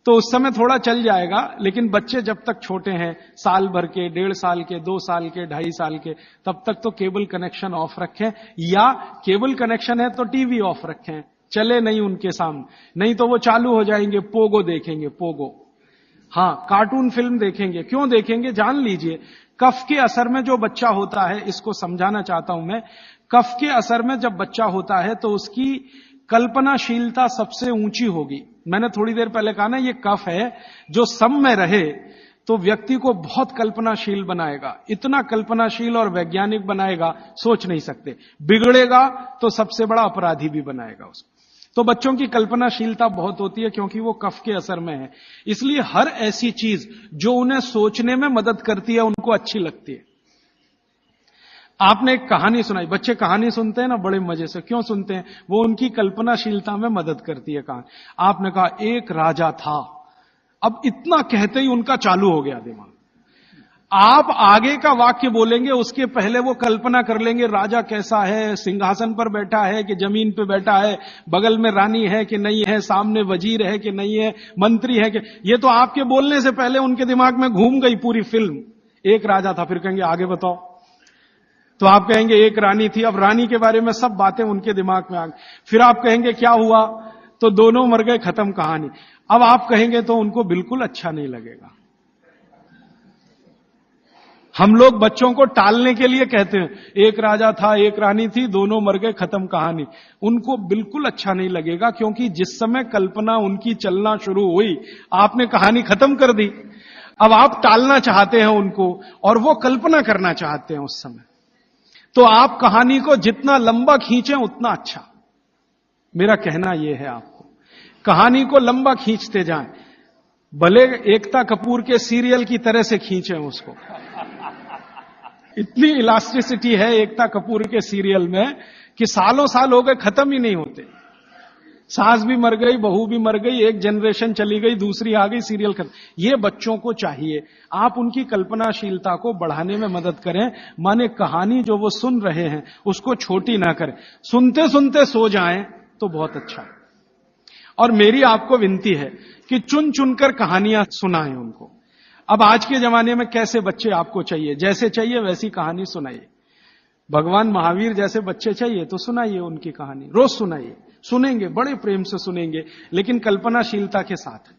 तो उस समय थोड़ा चल जाएगा। लेकिन बच्चे जब तक छोटे हैं, साल भर के, 1.5 साल के, 2 साल के, 2.5 साल के, तब तक तो केबल कनेक्शन ऑफ रखें, या केबल कनेक्शन है तो टीवी ऑफ रखें, चले नहीं उनके सामने। नहीं तो वो चालू हो जाएंगे, पोगो देखेंगे, पोगो। हां, कार्टून फिल्म देखेंगे। क्यों देखेंगे जान लीजिए। कफ के असर में जो बच्चा होता है, इसको समझाना चाहता हूं मैं, कफ के असर में जब बच्चा होता है तो उसकी कल्पनाशीलता सबसे ऊंची होगी। मैंने थोड़ी देर पहले कहा ना, ये कफ है जो सम में रहे तो व्यक्ति को बहुत कल्पनाशील बनाएगा, इतना कल्पनाशील और वैज्ञानिक बनाएगा सोच नहीं सकते। बिगड़ेगा तो सबसे बड़ा अपराधी भी बनाएगा उसको। तो बच्चों की कल्पनाशीलता बहुत होती है क्योंकि वो कफ के असर में है। इसलिए हर ऐसी चीज जो उन्हें सोचने में मदद करती है उनको अच्छी लगती है। आपने एक कहानी सुनाई, बच्चे कहानी सुनते हैं ना बड़े मजे से। क्यों सुनते हैं? वो उनकी कल्पनाशीलता में मदद करती है कहानी। आपने कहा एक राजा था, अब इतना कहते ही उनका चालू हो गया दिमाग। आप आगे का वाक्य बोलेंगे उसके पहले वो कल्पना कर लेंगे राजा कैसा है, सिंहासन पर बैठा है कि जमीन पे बैठा है, बगल में रानी है कि नहीं है, सामने वजीर है कि नहीं है, मंत्री है कि। ये तो आपके बोलने से पहले उनके दिमाग में घूम गई पूरी फिल्म। एक राजा था, फिर कहेंगे आगे बताओ, तो आप कहेंगे एक रानी थी, अब रानी के बारे में सब बातें उनके दिमाग में आ गई। फिर आप कहेंगे क्या हुआ, तो दोनों मर गए, खत्म कहानी। अब आप कहेंगे तो उनको बिल्कुल अच्छा नहीं लगेगा। हम लोग बच्चों को टालने के लिए कहते हैं एक राजा था, एक रानी थी, दोनों मर गए, खत्म कहानी। उनको बिल्कुल अच्छा नहीं लगेगा, क्योंकि जिस समय कल्पना उनकी चलना शुरू हुई आपने कहानी खत्म कर दी। अब आप टालना चाहते हैं उनको और वो कल्पना करना चाहते हैं उस समय। तो आप कहानी को जितना लंबा खींचें उतना अच्छा। मेरा कहना यह है आपको, कहानी को लंबा खींचते जाएं, भले एकता कपूर के सीरियल की तरह से खींचें उसको। इतनी इलास्टिसिटी है एकता कपूर के सीरियल में कि सालों साल हो गए, खत्म ही नहीं होते। सास भी मर गई, बहू भी मर गई, एक जनरेशन चली गई, दूसरी आ गई, सीरियल खत्म। ये बच्चों को चाहिए, आप उनकी कल्पनाशीलता को बढ़ाने में मदद करें। माने कहानी जो वो सुन रहे हैं उसको छोटी ना करें, सुनते सुनते सो जाएं तो बहुत अच्छा है। और मेरी आपको विनती है कि चुन चुनकर कहानियां सुनाएं उनको। अब आज के जमाने में कैसे बच्चे आपको चाहिए, जैसे चाहिए वैसी कहानी सुनाइए। भगवान महावीर जैसे बच्चे चाहिए तो सुनाइए उनकी कहानी, रोज सुनाइए, सुनेंगे, बड़े प्रेम से सुनेंगे, लेकिन कल्पनाशीलता के साथ।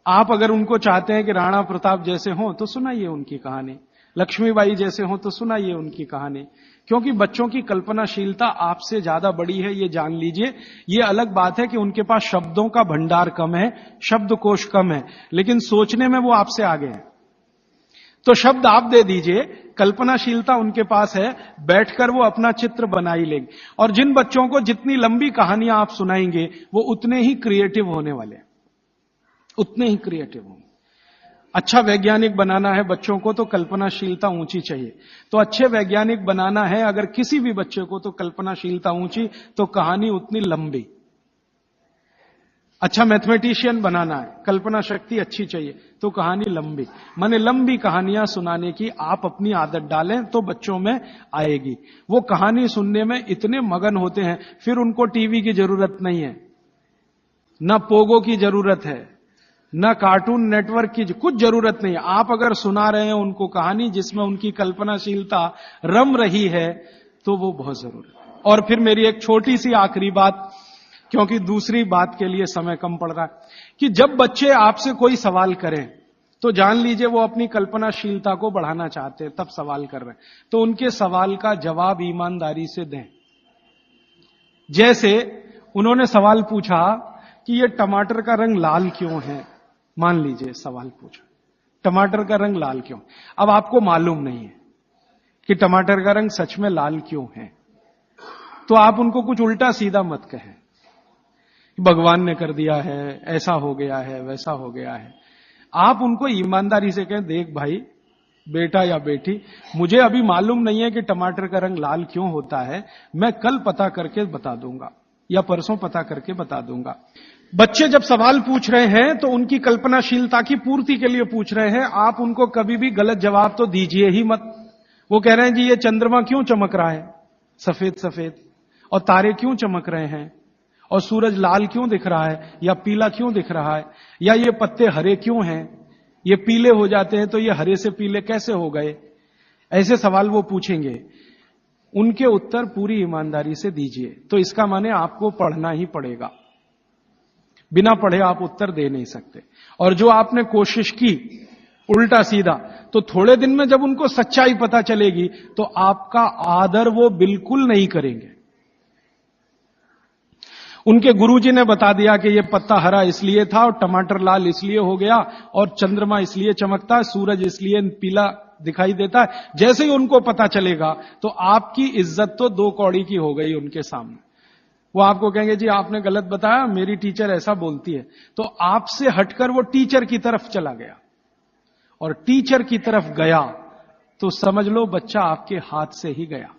आप अगर उनको चाहते हैं कि राणा प्रताप जैसे हों तो सुनाइए उनकी कहानी, लक्ष्मीबाई जैसे हों तो सुनाइए उनकी कहानी। क्योंकि बच्चों की कल्पनाशीलता आपसे ज्यादा बड़ी है, ये जान लीजिए। ये अलग बात है कि उनके पास शब्दों का भंडार कम है, शब्दकोश कम है, लेकिन सोचने में वो आपसे आगे हैं। तो शब्द आप दे दीजिए, कल्पनाशीलता उनके पास है, बैठकर वो अपना चित्र बना ही लेंगे। और जिन बच्चों को जितनी लंबी कहानियां आप सुनाएंगे वो उतने ही क्रिएटिव होने वाले, उतने ही क्रिएटिव होंगे। अच्छा वैज्ञानिक बनाना है बच्चों को तो कल्पनाशीलता ऊंची चाहिए। तो अच्छे वैज्ञानिक बनाना है अगर किसी भी बच्चे को तो कल्पनाशीलता ऊंची, तो कहानी उतनी लंबी। अच्छा मैथमेटिशियन बनाना है, कल्पना शक्ति अच्छी चाहिए तो कहानी लंबी। माने लंबी कहानियां सुनाने की आप अपनी आदत डालें तो बच्चों में आएगी। वो कहानी सुनने में इतने मगन होते हैं, फिर उनको टीवी की जरूरत नहीं है, ना पोगो की जरूरत है, ना कार्टून नेटवर्क की कुछ जरूरत नहीं है। आप अगर सुना रहे हैं उनको कहानी जिसमें उनकी कल्पनाशीलता रम रही है तो वो बहुत जरूरी है। और फिर मेरी एक छोटी सी आखिरी बात, क्योंकि दूसरी बात के लिए समय कम पड़ रहा है, कि जब बच्चे आपसे कोई सवाल करें तो जान लीजिए वो अपनी कल्पनाशीलता को बढ़ाना चाहते हैं, तब सवाल कर रहे हैं। तो उनके सवाल का जवाब ईमानदारी से दें। जैसे उन्होंने सवाल पूछा कि ये टमाटर का रंग लाल क्यों है। मान लीजिए सवाल पूछा, टमाटर का रंग लाल क्यों। अब आपको मालूम नहीं है कि टमाटर का रंग सच में लाल क्यों है, तो आप उनको कुछ उल्टा सीधा मत कहें, भगवान ने कर दिया है, ऐसा हो गया है, वैसा हो गया है। आप उनको ईमानदारी से कहें, देख भाई, बेटा या बेटी, मुझे अभी मालूम नहीं है कि टमाटर का रंग लाल क्यों होता है, मैं कल पता करके बता दूंगा या परसों पता करके बता दूंगा। बच्चे जब सवाल पूछ रहे हैं तो उनकी कल्पनाशीलता की पूर्ति के लिए पूछ रहे हैं। आप उनको कभी भी गलत जवाब तो दीजिए ही मत। वो कह रहे हैं जी ये चंद्रमा क्यों चमक रहा है सफेद सफेद, और तारे क्यों चमक रहे हैं, और सूरज लाल क्यों दिख रहा है या पीला क्यों दिख रहा है, या ये पत्ते हरे क्यों हैं, ये पीले हो जाते हैं तो ये हरे से पीले कैसे हो गए। ऐसे सवाल वो पूछेंगे, उनके उत्तर पूरी ईमानदारी से दीजिए। तो इसका माने आपको पढ़ना ही पड़ेगा, बिना पढ़े आप उत्तर दे नहीं सकते। और जो आपने कोशिश की उल्टा सीधा, तो थोड़े दिन में जब उनको सच्चाई पता चलेगी तो आपका आदर वो बिल्कुल नहीं करेंगे। उनके गुरुजी ने बता दिया कि ये पत्ता हरा इसलिए था और टमाटर लाल इसलिए हो गया और चंद्रमा इसलिए चमकता है, सूरज इसलिए पीला दिखाई देता है। जैसे ही उनको पता चलेगा तो आपकी इज्जत तो 2 कौड़ी की हो गई उनके सामने। वो आपको कहेंगे जी आपने गलत बताया, मेरी टीचर ऐसा बोलती है। तो आपसे हटकर वो टीचर की तरफ चला गया, और टीचर की तरफ गया तो समझ लो बच्चा आपके हाथ से ही गया।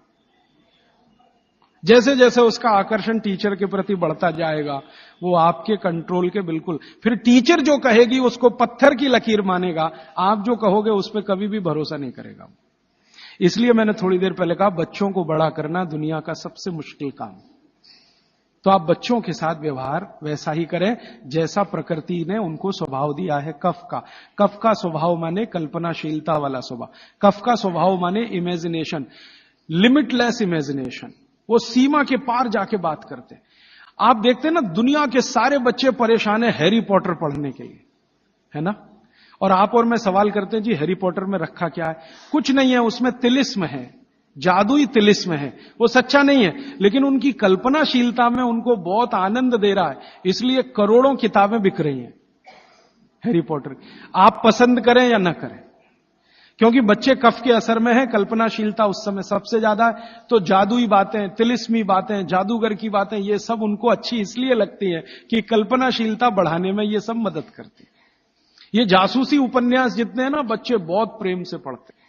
जैसे जैसे उसका आकर्षण टीचर के प्रति बढ़ता जाएगा, वो आपके कंट्रोल के बिल्कुल, फिर टीचर जो कहेगी उसको पत्थर की लकीर मानेगा, आप जो कहोगे उस पर कभी भी भरोसा नहीं करेगा। इसलिए मैंने थोड़ी देर पहले कहा, बच्चों को बड़ा करना दुनिया का सबसे मुश्किल काम। तो आप बच्चों के साथ व्यवहार वैसा ही करें जैसा प्रकृति ने उनको स्वभाव दिया है। कफ का स्वभाव माने कल्पनाशीलता वाला स्वभाव। कफ का स्वभाव माने इमेजिनेशन, लिमिटलेस इमेजिनेशन। वो सीमा के पार जाके बात करते हैं। आप देखते हैं ना, दुनिया के सारे बच्चे परेशान है हैरी पॉटर पढ़ने के लिए, है ना। और आप और मैं सवाल करते हैं जी हैरी पॉटर में रखा क्या है। कुछ नहीं है, उसमें तिलिस्म है, जादुई तिलिस्म है। वो सच्चा नहीं है, लेकिन उनकी कल्पनाशीलता में उनको बहुत आनंद दे रहा है, इसलिए करोड़ों किताबें बिक रही हैं हैरी पॉटर। आप पसंद करें या ना करें, क्योंकि बच्चे कफ के असर में हैं, कल्पनाशीलता उस समय सबसे ज्यादा है। तो जादुई बातें, तिलिस्मी बातें, जादूगर की बातें, ये सब उनको अच्छी इसलिए लगती हैं कि कल्पनाशीलता बढ़ाने में ये सब मदद करती है। ये जासूसी उपन्यास जितने हैं ना, बच्चे बहुत प्रेम से पढ़ते हैं,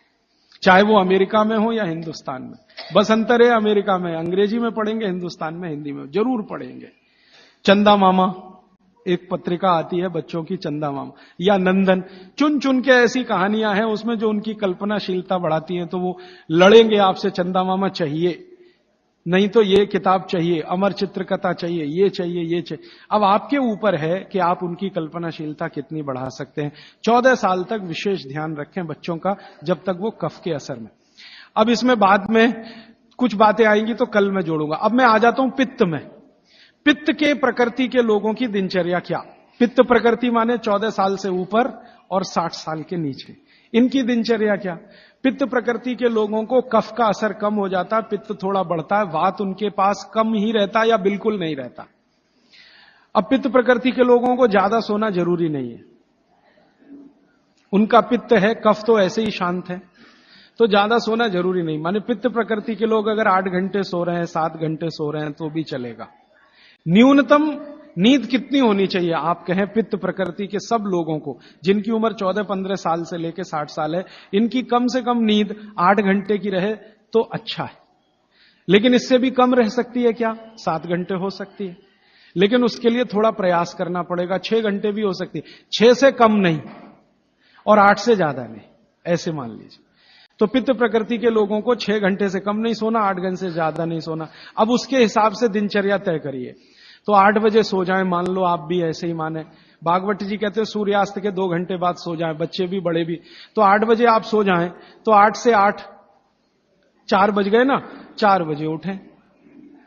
चाहे वो अमेरिका में हो या हिंदुस्तान में। बस अंतर है, अमेरिका में अंग्रेजी में पढ़ेंगे, हिंदुस्तान में हिंदी में जरूर पढ़ेंगे। चंदा मामा एक पत्रिका आती है बच्चों की, चंदा मामा या नंदन, चुन चुन के ऐसी कहानियां हैं उसमें जो उनकी कल्पनाशीलता बढ़ाती हैं। तो वो लड़ेंगे आपसे, चंदा मामा चाहिए, नहीं तो ये किताब चाहिए, अमर चित्रकथा चाहिए, ये चाहिए, ये चाहिए। अब आपके ऊपर है कि आप उनकी कल्पनाशीलता कितनी बढ़ा सकते हैं। 14 साल तक विशेष ध्यान रखें बच्चों का, जब तक वो कफ के असर में। अब इसमें बाद में कुछ बातें आएंगी तो कल मैं जोड़ूंगा। अब मैं आ जाता हूं पित्त में। पित्त के प्रकृति के लोगों की दिनचर्या क्या। पित्त प्रकृति माने 14 साल से ऊपर और 60 साल के नीचे, इनकी दिनचर्या क्या। पित्त प्रकृति के लोगों को कफ का असर कम हो जाता है, पित्त थोड़ा बढ़ता है, वात उनके पास कम ही रहता है या बिल्कुल नहीं रहता। अब पित्त प्रकृति के लोगों को ज्यादा सोना जरूरी नहीं है, उनका पित्त है, कफ तो ऐसे ही शांत है, तो ज्यादा सोना जरूरी नहीं। माने पित्त प्रकृति के लोग अगर 8 घंटे सो रहे हैं, 7 घंटे सो रहे हैं तो भी चलेगा। न्यूनतम नींद कितनी होनी चाहिए आप कहें पित्त प्रकृति के सब लोगों को, जिनकी उम्र 14-15 साल से लेकर 60 साल है, इनकी कम से कम नींद 8 घंटे की रहे तो अच्छा है। लेकिन इससे भी कम रह सकती है क्या, 7 घंटे हो सकती है, लेकिन उसके लिए थोड़ा प्रयास करना पड़ेगा। 6 घंटे भी हो सकती है, 6 से कम नहीं और 8 से ज्यादा नहीं, ऐसे मान लीजिए। तो पित्त प्रकृति के लोगों को 6 घंटे से कम नहीं सोना, 8 घंटे से ज्यादा नहीं सोना। अब उसके हिसाब से दिनचर्या तय करिए। तो 8 बजे सो जाएं, मान लो आप भी ऐसे ही माने। भागवत जी कहते हैं सूर्यास्त के 2 घंटे बाद सो जाएं, बच्चे भी बड़े भी। तो 8 बजे आप सो जाएं, तो 8 से 8 4 बज गए ना, 4 बजे उठें।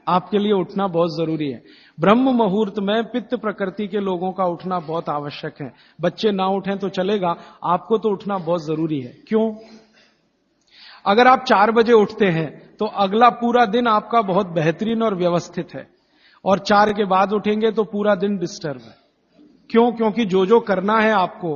आपके लिए उठना बहुत जरूरी है। ब्रह्म मुहूर्त में पित्त प्रकृति के लोगों का उठना बहुत आवश्यक है। बच्चे ना उठें तो चलेगा, आपको तो उठना बहुत जरूरी है। क्यों? अगर आप 4 बजे उठते हैं तो अगला पूरा दिन आपका बहुत बेहतरीन और व्यवस्थित है, और 4 के बाद उठेंगे तो पूरा दिन डिस्टर्ब है। क्यों? क्योंकि जो जो करना है आपको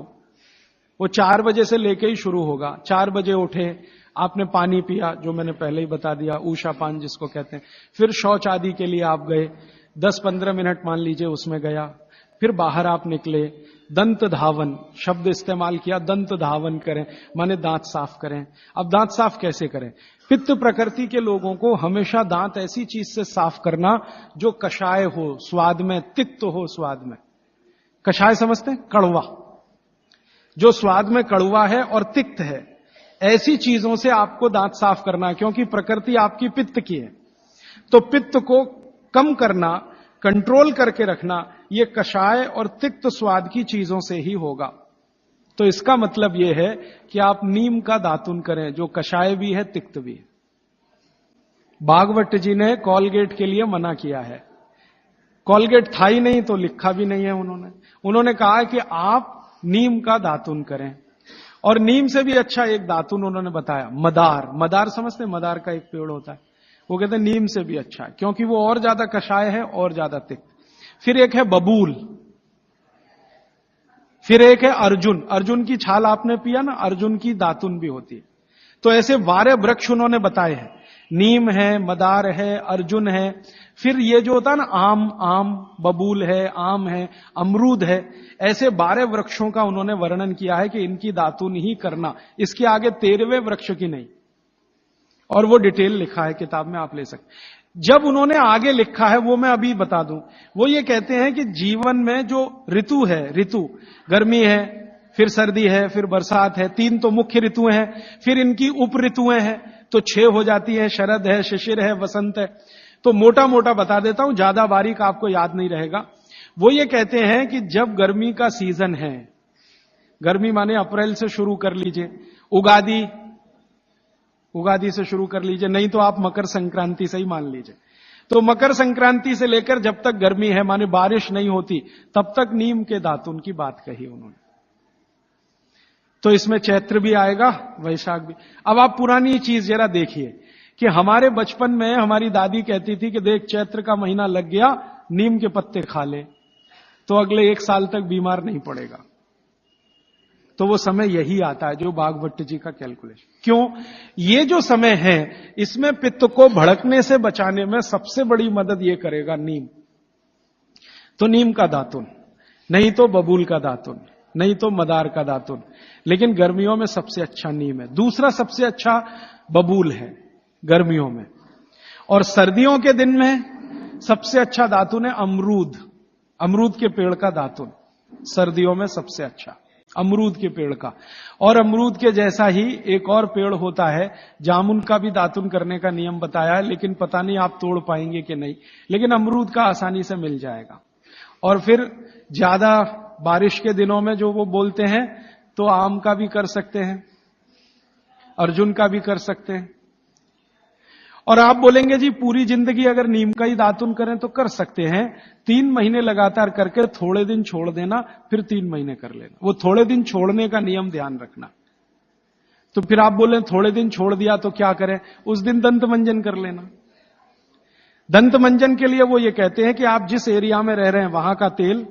वो 4 बजे से लेके ही शुरू होगा। 4 बजे उठे, आपने पानी पिया, जो मैंने पहले ही बता दिया, ऊषा पान जिसको कहते हैं, फिर शौच आदि के लिए आप गए, 10-15 मिनट मान लीजिए उसमें गया, फिर बाहर आप निकले, दंत धावन शब्द इस्तेमाल किया, दंत धावन करें माने दांत साफ करें। अब दांत साफ कैसे करें? पित्त प्रकृति के लोगों को हमेशा दांत ऐसी चीज से साफ करना जो कषाय हो स्वाद में, तिक्त हो स्वाद में। कषाय समझते हैं? कड़वा, जो स्वाद में कड़वा है और तिक्त है, ऐसी चीजों से आपको दांत साफ करना है, क्योंकि प्रकृति आपकी पित्त की है। तो पित्त को कम करना, कंट्रोल करके रखना, ये कषाय और तिक्त स्वाद की चीजों से ही होगा। तो इसका मतलब यह है कि आप नीम का दातुन करें, जो कषाय भी है, तिक्त भी है। भागवत जी ने कॉलगेट के लिए मना किया है। कॉलगेट था ही नहीं तो लिखा भी नहीं है उन्होंने कहा कि आप नीम का दातुन करें। और नीम से भी अच्छा एक दातुन उन्होंने बताया, मदार। मदार समझते हैं? मदार का एक पेड़ होता है, वो कहते हैं नीम से भी अच्छा है, क्योंकि वो और ज्यादा कषाय है और ज्यादा तिक्त। फिर एक है बबूल, फिर एक है अर्जुन। अर्जुन की छाल आपने पिया ना, अर्जुन की दातुन भी होती है। तो ऐसे 12 वृक्ष उन्होंने बताए हैं, नीम है, मदार है, अर्जुन है, फिर ये जो होता है ना आम, बबूल है, आम है, अमरूद है, ऐसे 12 वृक्षों का उन्होंने वर्णन किया है कि इनकी दातुन ही करना, इसके आगे 13वें वृक्ष की नहीं। और वो डिटेल लिखा है किताब में, आप ले सकते। जब उन्होंने आगे लिखा है वो मैं अभी बता दूं। वो ये कहते हैं कि जीवन में जो ऋतु है, ऋतु गर्मी है, फिर सर्दी है, फिर बरसात है, 3 तो मुख्य ऋतुएं हैं, फिर इनकी उप ऋतुएं हैं, तो 6 हो जाती है, शरद है, शिशिर है, वसंत है। तो मोटा मोटा बता देता हूं, ज्यादा बारीक आपको याद नहीं रहेगा। वो ये कहते हैं कि जब गर्मी का सीजन है, गर्मी माने अप्रैल से शुरू कर लीजिए, उगादी से शुरू कर लीजिए, नहीं तो आप मकर संक्रांति से ही मान लीजिए। तो मकर संक्रांति से लेकर जब तक गर्मी है माने बारिश नहीं होती, तब तक नीम के दातुन की बात कही उन्होंने। तो इसमें चैत्र भी आएगा, वैशाख भी। अब आप पुरानी चीज जरा देखिए कि हमारे बचपन में हमारी दादी कहती थी कि देख चैत्र का महीना लग गया, नीम के पत्ते खा ले तो अगले 1 साल तक बीमार नहीं पड़ेगा। तो वो समय यही आता है जो भागवत जी का कैलकुलेशन। क्यों? ये जो समय है इसमें पित्त को भड़कने से बचाने में सबसे बड़ी मदद ये करेगा नीम। तो नीम का दातुन, नहीं तो बबूल का दातुन, नहीं तो मदार का दातुन, लेकिन गर्मियों में सबसे अच्छा नीम है। दूसरा सबसे अच्छा बबूल है गर्मियों में, और सर्दियों के दिन में सबसे अच्छा दातुन है अमरूद। अमरूद के पेड़ का दातुन सर्दियों में सबसे अच्छा, अमरूद के पेड़ का। और अमरूद के जैसा ही एक और पेड़ होता है, जामुन का भी दातुन करने का नियम बताया है, लेकिन पता नहीं आप तोड़ पाएंगे कि नहीं, लेकिन अमरूद का आसानी से मिल जाएगा। और फिर ज्यादा बारिश के दिनों में जो वो बोलते हैं, तो आम का भी कर सकते हैं, अर्जुन का भी कर सकते हैं। और आप बोलेंगे जी पूरी जिंदगी अगर नीम का ही दातुन करें तो कर सकते हैं। 3 महीने लगातार करके थोड़े दिन छोड़ देना, फिर 3 महीने कर लेना। वो थोड़े दिन छोड़ने का नियम ध्यान रखना। तो फिर आप बोले थोड़े दिन छोड़ दिया तो क्या करें? उस दिन दंत मंजन कर लेना। दंत मंजन के लिए वो ये कहते हैं कि आप जिस एरिया में रह रहे हैं वहां का तेल,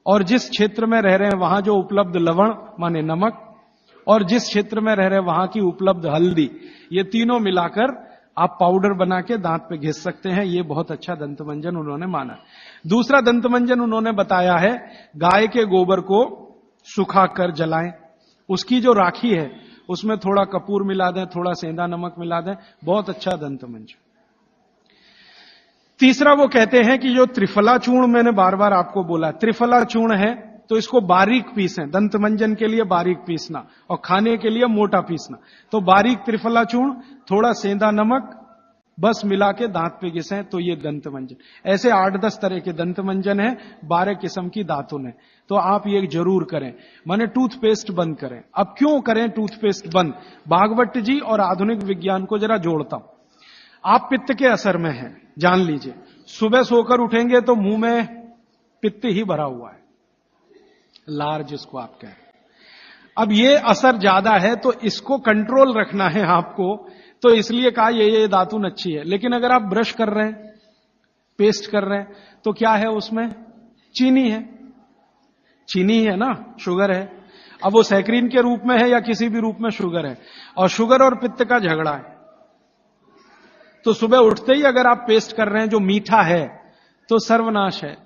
और जिस क्षेत्र में रह रहे हैं वहां जो उपलब्ध लवण माने नमक, और जिस क्षेत्र में रह रहे हैं वहां की उपलब्ध हल्दी, ये तीनों मिलाकर आप पाउडर बना के दांत पे घिस सकते हैं। ये बहुत अच्छा दंतमंजन उन्होंने माना। दूसरा दंतमंजन उन्होंने बताया है, गाय के गोबर को सुखाकर जलाएं, उसकी जो राखी है उसमें थोड़ा कपूर मिला दें, थोड़ा सेंधा नमक मिला दें, बहुत अच्छा दंतमंजन। तीसरा वो कहते हैं कि जो त्रिफला चूर्ण, मैंने बार बार आपको बोला त्रिफला चूर्ण है, तो इसको बारीक पीसें। दंतमंजन के लिए बारीक पीसना और खाने के लिए मोटा पीसना। तो बारीक त्रिफला चूर्ण, थोड़ा सेंधा नमक, बस मिला के दांत पे घिसें, तो ये दंतमंजन। ऐसे 8-10 तरह के दंतमंजन है, 12 किस्म की दातुन है। तो आप ये जरूर करें। माने टूथपेस्ट बंद करें। अब क्यों करें टूथपेस्ट बंद? भागवत जी और आधुनिक विज्ञान को जरा जोड़ता हूं। आप पित्त के असर में हैं, जान लीजिए। सुबह सोकर उठेंगे तो मुंह में पित्त ही भरा हुआ है, लार जिसको आप कह रहे हैं। अब ये असर ज्यादा है तो इसको कंट्रोल रखना है आपको, तो इसलिए कहा ये दातुन अच्छी है। लेकिन अगर आप ब्रश कर रहे हैं, पेस्ट कर रहे हैं, तो क्या है उसमें? चीनी है, चीनी है ना, शुगर है। अब वो सैकरीन के रूप में है या किसी भी रूप में शुगर है, और शुगर और पित्त का झगड़ा है। तो सुबह उठते ही अगर आप पेस्ट कर रहे हैं जो मीठा है, तो सर्वनाश है।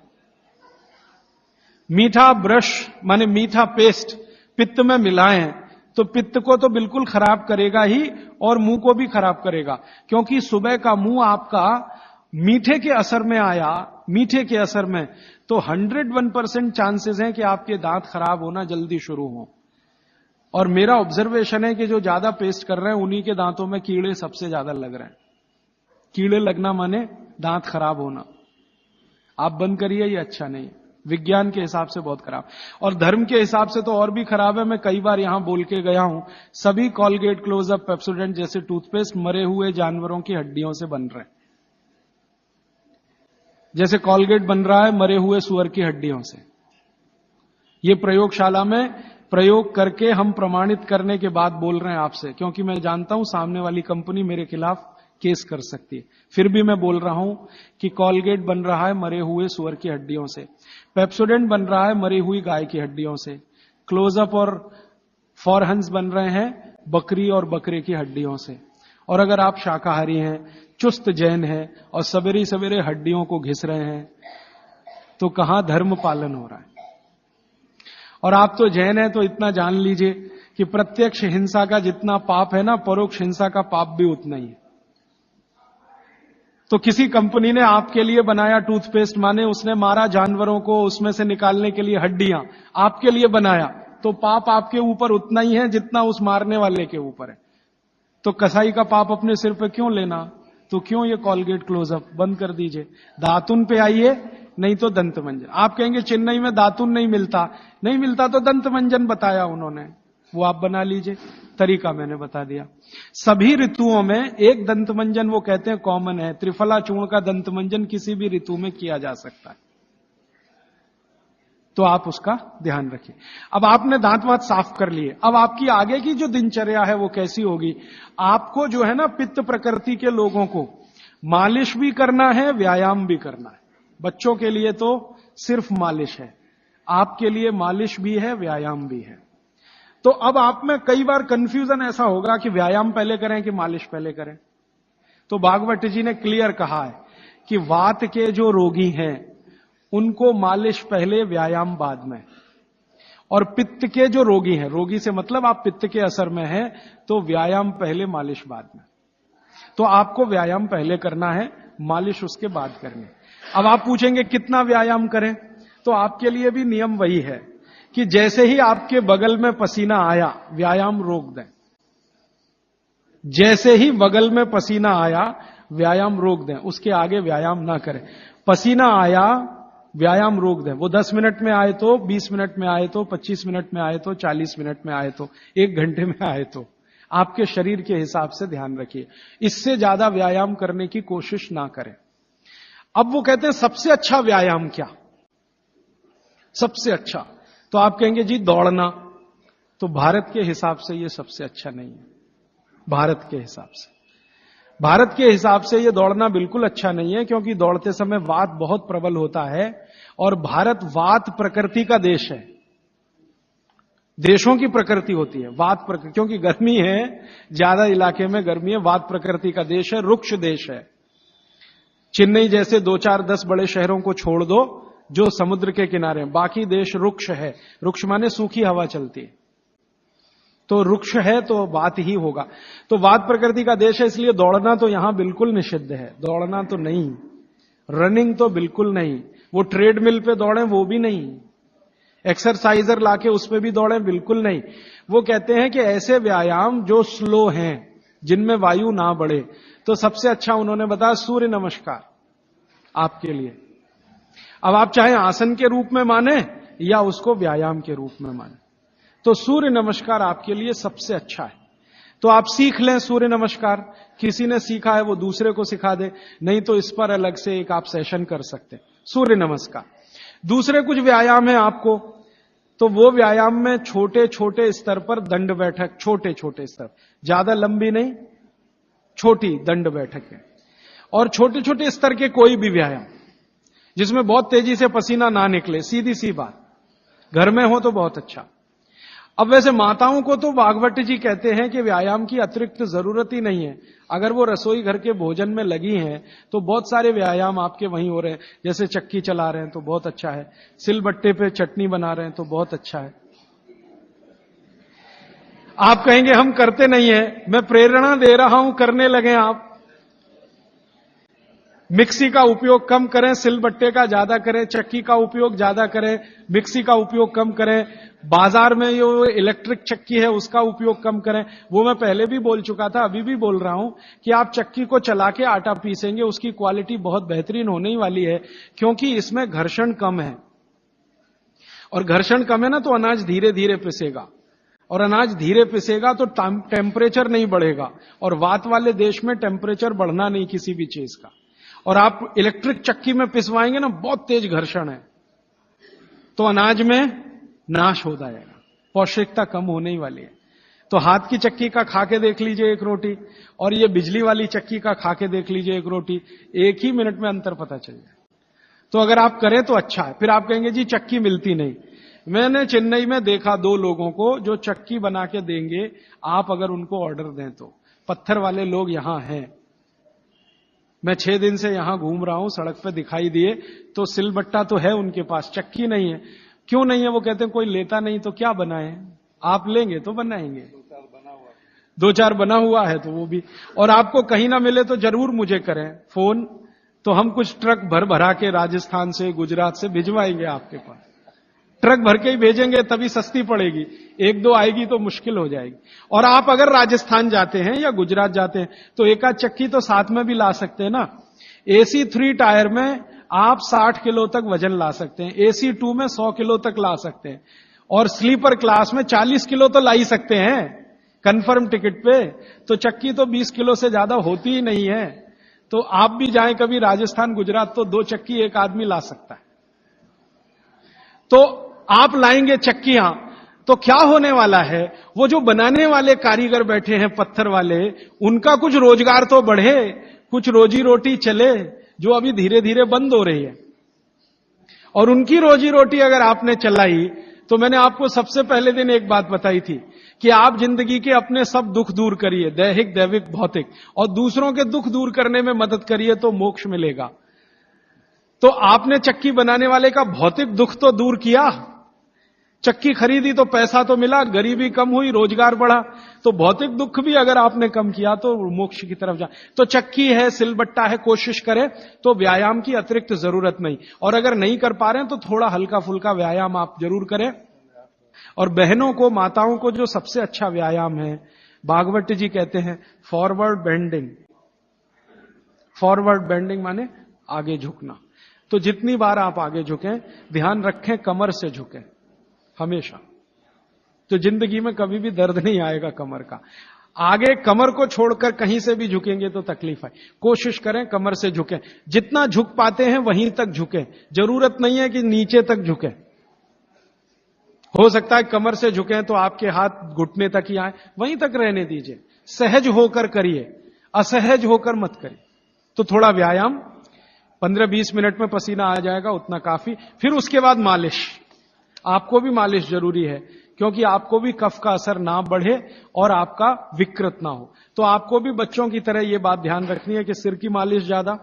मीठा ब्रश माने मीठा पेस्ट पित्त में मिलाएं तो पित्त को तो बिल्कुल खराब करेगा ही, और मुंह को भी खराब करेगा, क्योंकि सुबह का मुंह आपका मीठे के असर में आया, मीठे के असर में, तो 101% चांसेस हैं कि आपके दांत खराब होना जल्दी शुरू हो। और मेरा ऑब्जर्वेशन है कि जो ज्यादा पेस्ट कर रहे हैं उन्हीं के दांतों में कीड़े सबसे ज्यादा लग रहे हैं। कीड़े लगना माने दांत खराब होना। आप बंद करिए, ये अच्छा नहीं। विज्ञान के हिसाब से बहुत खराब, और धर्म के हिसाब से तो और भी खराब है। मैं कई बार यहां बोल के गया हूं, सभी कॉलगेट, क्लोजअप, पेप्सोडेंट जैसे टूथपेस्ट मरे हुए जानवरों की हड्डियों से बन रहे हैं। जैसे कॉलगेट बन रहा है मरे हुए सुअर की हड्डियों से। ये प्रयोगशाला में प्रयोग करके हम प्रमाणित करने के बाद बोल रहे हैं आपसे, क्योंकि मैं जानता हूं सामने वाली कंपनी मेरे खिलाफ केस कर सकती है। फिर भी मैं बोल रहा हूं कि कॉलगेट बन रहा है मरे हुए सुअर की हड्डियों से, पेप्सोडेंट बन रहा है मरी हुई गाय की हड्डियों से, क्लोजअप और फॉरहंस बन रहे हैं बकरी और बकरे की हड्डियों से। और अगर आप शाकाहारी हैं, चुस्त जैन हैं और सवेरे सवेरे हड्डियों को घिस रहे हैं, तो कहां धर्म पालन हो रहा है? और आप तो जैन हैं, तो इतना जान लीजिए कि प्रत्यक्ष हिंसा का जितना पाप है ना, परोक्ष हिंसा का पाप भी उतना ही है। तो किसी कंपनी ने आपके लिए बनाया टूथपेस्ट, माने उसने मारा जानवरों को, उसमें से निकालने के लिए हड्डियां आपके लिए बनाया, तो पाप आपके ऊपर उतना ही है जितना उस मारने वाले के ऊपर है। तो कसाई का पाप अपने सिर पे क्यों लेना? तो क्यों ये कॉलगेट, क्लोजअप बंद कर दीजिए। दातुन पे आइए, नहीं तो दंत मंजन। आप कहेंगे चेन्नई में दातुन नहीं मिलता, नहीं मिलता तो दंत मंजन बताया उन्होंने, वो आप बना लीजिए। तरीका मैंने बता दिया। सभी ऋतुओं में एक दंत मंजन वो कहते हैं कॉमन है। त्रिफला चूर्ण का दंत मंजन किसी भी ऋतु में किया जा सकता है, तो आप उसका ध्यान रखिए। अब आपने दांत वात साफ कर लिए, अब आपकी आगे की जो दिनचर्या है वो कैसी होगी? आपको जो है ना, पित्त प्रकृति के लोगों को मालिश भी करना है, व्यायाम भी करना है। बच्चों के लिए तो सिर्फ मालिश है, आपके लिए मालिश भी है, व्यायाम भी है। तो अब आप में कई बार कंफ्यूजन ऐसा होगा कि व्यायाम पहले करें कि मालिश पहले करें। तो भागवत जी ने क्लियर कहा है कि वात के जो रोगी हैं उनको मालिश पहले, व्यायाम बाद में। और पित्त के जो रोगी हैं, रोगी से मतलब आप पित्त के असर में हैं, तो व्यायाम पहले, मालिश बाद में। तो आपको व्यायाम पहले करना है, मालिश उसके बाद करनी। अब आप पूछेंगे कितना व्यायाम करें? तो आपके लिए भी नियम वही है कि जैसे ही आपके बगल में पसीना आया, व्यायाम रोक दें। जैसे ही बगल में पसीना आया, व्यायाम रोक दें, उसके आगे व्यायाम ना करें। पसीना आया, व्यायाम रोक दें। वो 10 मिनट में आए तो, 20 मिनट में आए तो, 25 मिनट में आए तो, 40 मिनट में आए तो, 1 घंटे में आए तो, आपके शरीर के हिसाब से ध्यान रखिए। इससे ज्यादा व्यायाम करने की कोशिश ना करें। अब वो कहते हैं सबसे अच्छा व्यायाम क्या? सबसे अच्छा, तो आप कहेंगे जी दौड़ना। तो भारत के हिसाब से ये सबसे अच्छा नहीं है। भारत के हिसाब से, भारत के हिसाब से ये दौड़ना बिल्कुल अच्छा नहीं है, क्योंकि दौड़ते समय वात बहुत प्रबल होता है, और भारत वात प्रकृति का देश है। देशों की प्रकृति होती है वात प्रकृति, क्योंकि गर्मी है, ज्यादा इलाके में गर्मी है, वात प्रकृति का देश है, रुक्ष देश है। चेन्नई जैसे 2-4-10 बड़े शहरों को छोड़ दो जो समुद्र के किनारे हैं, बाकी देश रुक्ष है। रुक्ष माने सूखी हवा चलती है, तो रुक्ष है तो वात ही होगा। तो वात प्रकृति का देश है, इसलिए दौड़ना तो यहां बिल्कुल निषिद्ध है। दौड़ना तो नहीं, रनिंग तो बिल्कुल नहीं, वो ट्रेडमिल पे दौड़े वो भी नहीं, एक्सरसाइजर लाके उस पे भी दौड़े बिल्कुल नहीं। वो कहते हैं कि ऐसे व्यायाम जो स्लो हैं, जिनमें वायु ना बढ़े, तो सबसे अच्छा उन्होंने बताया सूर्य नमस्कार आपके लिए। अब आप चाहे आसन के रूप में माने या उसको व्यायाम के रूप में माने, तो सूर्य नमस्कार आपके लिए सबसे अच्छा है। तो आप सीख लें सूर्य नमस्कार, किसी ने सीखा है वो दूसरे को सिखा दे, नहीं तो इस पर अलग से एक आप सेशन कर सकते हैं। सूर्य नमस्कार। दूसरे कुछ व्यायाम है आपको, तो वो व्यायाम में छोटे छोटे स्तर पर दंड बैठक, छोटे छोटे स्तर, ज्यादा लंबी नहीं, छोटी दंड बैठक है। और छोटे छोटे स्तर के कोई भी व्यायाम, जिसमें बहुत तेजी से पसीना ना निकले, सीधी सी बात। घर में हो तो बहुत अच्छा। अब वैसे माताओं को तो भागवत जी कहते हैं कि व्यायाम की अतिरिक्त जरूरत ही नहीं है। अगर वो रसोई घर के भोजन में लगी हैं तो बहुत सारे व्यायाम आपके वहीं हो रहे हैं। जैसे चक्की चला रहे हैं तो बहुत अच्छा है, सिलबट्टे पे चटनी बना रहे हैं तो बहुत अच्छा है। आप कहेंगे हम करते नहीं है, मैं प्रेरणा दे रहा हूं, करने लगे आप। मिक्सी का उपयोग कम करें, सिलबट्टे का ज्यादा करें, चक्की का उपयोग ज्यादा करें, मिक्सी का उपयोग कम करें, बाजार में जो इलेक्ट्रिक चक्की है उसका उपयोग कम करें। वो मैं पहले भी बोल चुका था, अभी भी बोल रहा हूं कि आप चक्की को चला के आटा पीसेंगे, उसकी क्वालिटी बहुत बेहतरीन होने ही वाली है, क्योंकि इसमें घर्षण कम है। और घर्षण कम है ना तो अनाज धीरे धीरे पिसेगा, और अनाज धीरे पिसेगा तो टेम्परेचर नहीं बढ़ेगा, और वात वाले देश में टेम्परेचर बढ़ना नहीं किसी भी चीज का। और आप इलेक्ट्रिक चक्की में पिसवाएंगे ना, बहुत तेज घर्षण है, तो अनाज में नाश हो जाएगा, पौष्टिकता कम होने ही वाली है। तो हाथ की चक्की का खा के देख लीजिए एक रोटी, और ये बिजली वाली चक्की का खा के देख लीजिए एक रोटी, एक ही मिनट में अंतर पता चल जाए। तो अगर आप करें तो अच्छा है। फिर आप कहेंगे जी चक्की मिलती नहीं। मैंने चेन्नई में देखा 2 लोगों को जो चक्की बना के देंगे, आप अगर उनको ऑर्डर दें तो। पत्थर वाले लोग यहां हैं, मैं 6 दिन से यहां घूम रहा हूं, सड़क पे दिखाई दिए, तो सिलबट्टा तो है उनके पास, चक्की नहीं है। क्यों नहीं है? वो कहते हैं कोई लेता नहीं तो क्या बनाए, आप लेंगे तो बनाएंगे। 2-4 बना हुआ है तो वो भी। और आपको कहीं ना मिले तो जरूर मुझे करें फोन, तो हम कुछ ट्रक भर भरा के राजस्थान से, गुजरात से भिजवाएंगे आपके पास। ट्रक भर के ही भेजेंगे तभी सस्ती पड़ेगी, 1-2 आएगी तो मुश्किल हो जाएगी। और आप अगर राजस्थान जाते हैं या गुजरात जाते हैं तो एक आध चक्की तो साथ में भी ला सकते हैं ना। AC 3 टायर में आप 60 किलो तक वजन ला सकते हैं, AC 2 में 100 किलो तक ला सकते हैं, और स्लीपर क्लास में 40 किलो तो ला ही सकते हैं कंफर्म टिकट पे। तो चक्की तो 20 किलो से ज्यादा होती ही नहीं है। तो आप भी जाएं कभी राजस्थान गुजरात तो 2 चक्की एक आदमी ला सकता है। तो आप लाएंगे चक्कियां तो क्या होने वाला है, वो जो बनाने वाले कारीगर बैठे हैं पत्थर वाले, उनका कुछ रोजगार तो बढ़े, कुछ रोजी रोटी चले, जो अभी धीरे धीरे बंद हो रही है। और उनकी रोजी रोटी अगर आपने चलाई, तो मैंने आपको सबसे पहले दिन एक बात बताई थी कि आप जिंदगी के अपने सब दुख दूर करिए, दैहिक दैविक भौतिक, और दूसरों के दुख दूर करने में मदद करिए तो मोक्ष मिलेगा। तो आपने चक्की बनाने वाले का भौतिक दुख तो दूर किया, चक्की खरीदी तो पैसा तो मिला, गरीबी कम हुई, रोजगार बढ़ा, तो भौतिक दुख भी अगर आपने कम किया तो मोक्ष की तरफ जा। तो चक्की है, सिलबट्टा है, कोशिश करें तो व्यायाम की अतिरिक्त जरूरत नहीं। और अगर नहीं कर पा रहे हैं तो थोड़ा हल्का फुल्का व्यायाम आप जरूर करें। और बहनों को, माताओं को जो सबसे अच्छा व्यायाम है, भागवत जी कहते हैं फॉरवर्ड बेंडिंग। फॉरवर्ड बेंडिंग माने आगे झुकना। तो जितनी बार आप आगे झुकें, ध्यान रखें कमर से झुकें हमेशा, तो जिंदगी में कभी भी दर्द नहीं आएगा कमर का। आगे कमर को छोड़कर कहीं से भी झुकेंगे तो तकलीफ है। कोशिश करें कमर से झुकें, जितना झुक पाते हैं वहीं तक झुकें, जरूरत नहीं है कि नीचे तक झुकें। हो सकता है कमर से झुकें तो आपके हाथ घुटने तक ही आए, वहीं तक रहने दीजिए, सहज होकर करिए, असहज होकर मत करिए। तो थोड़ा व्यायाम 15-20 मिनट में पसीना आ जाएगा, उतना काफी। फिर उसके बाद मालिश, आपको भी मालिश जरूरी है, क्योंकि आपको भी कफ का असर ना बढ़े और आपका विकृत ना हो। तो आपको भी बच्चों की तरह यह बात ध्यान रखनी है कि सिर की मालिश ज्यादा,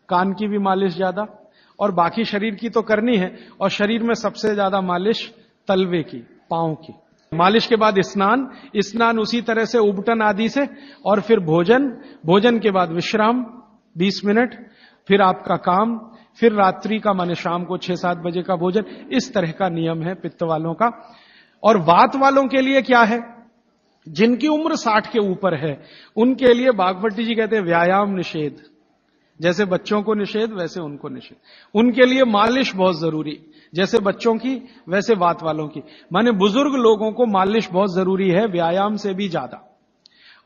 कान की भी मालिश ज्यादा, और बाकी शरीर की तो करनी है। और शरीर में सबसे ज्यादा मालिश तलवे की, पांव की। मालिश के बाद स्नान, स्नान उसी तरह से उबटन आदि से, और फिर भोजन, भोजन के बाद विश्राम 20 मिनट, फिर आपका काम, फिर रात्रि का माने शाम को 6-7 बजे का भोजन। इस तरह का नियम है पित्त वालों का। और वात वालों के लिए क्या है, जिनकी उम्र 60 के ऊपर है, उनके लिए भागवत जी कहते हैं व्यायाम निषेध। जैसे बच्चों को निषेध वैसे उनको निषेध। उनके लिए मालिश बहुत जरूरी, जैसे बच्चों की वैसे वात वालों की। माने बुजुर्ग लोगों को मालिश बहुत जरूरी है, व्यायाम से भी ज्यादा।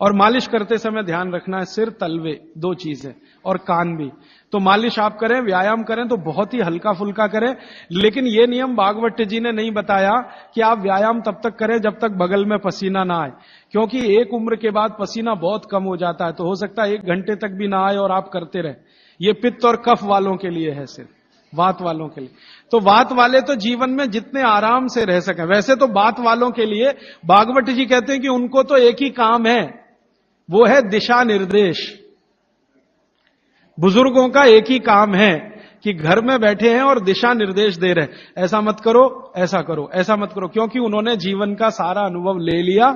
और मालिश करते समय ध्यान रखना है सिर, तलवे, 2 चीजें, और कान भी। तो मालिश आप करें, व्यायाम करें तो बहुत ही हल्का फुल्का करें। लेकिन यह नियम भागवत जी ने नहीं बताया कि आप व्यायाम तब तक करें जब तक बगल में पसीना ना आए, क्योंकि एक उम्र के बाद पसीना बहुत कम हो जाता है। तो हो सकता है 1 घंटे तक भी ना आए और आप करते रहे। ये पित्त और कफ वालों के लिए है सिर्फ। वात वालों के लिए। तो वात वाले तो जीवन में जितने आराम से रह सकें। वैसे तो वात वालों के लिए भागवत जी कहते हैं कि उनको तो एक ही काम है, वो है दिशा निर्देश। बुजुर्गों का एक ही काम है कि घर में बैठे हैं और दिशा निर्देश दे रहे हैं, ऐसा मत करो, ऐसा करो, ऐसा मत करो, क्योंकि उन्होंने जीवन का सारा अनुभव ले लिया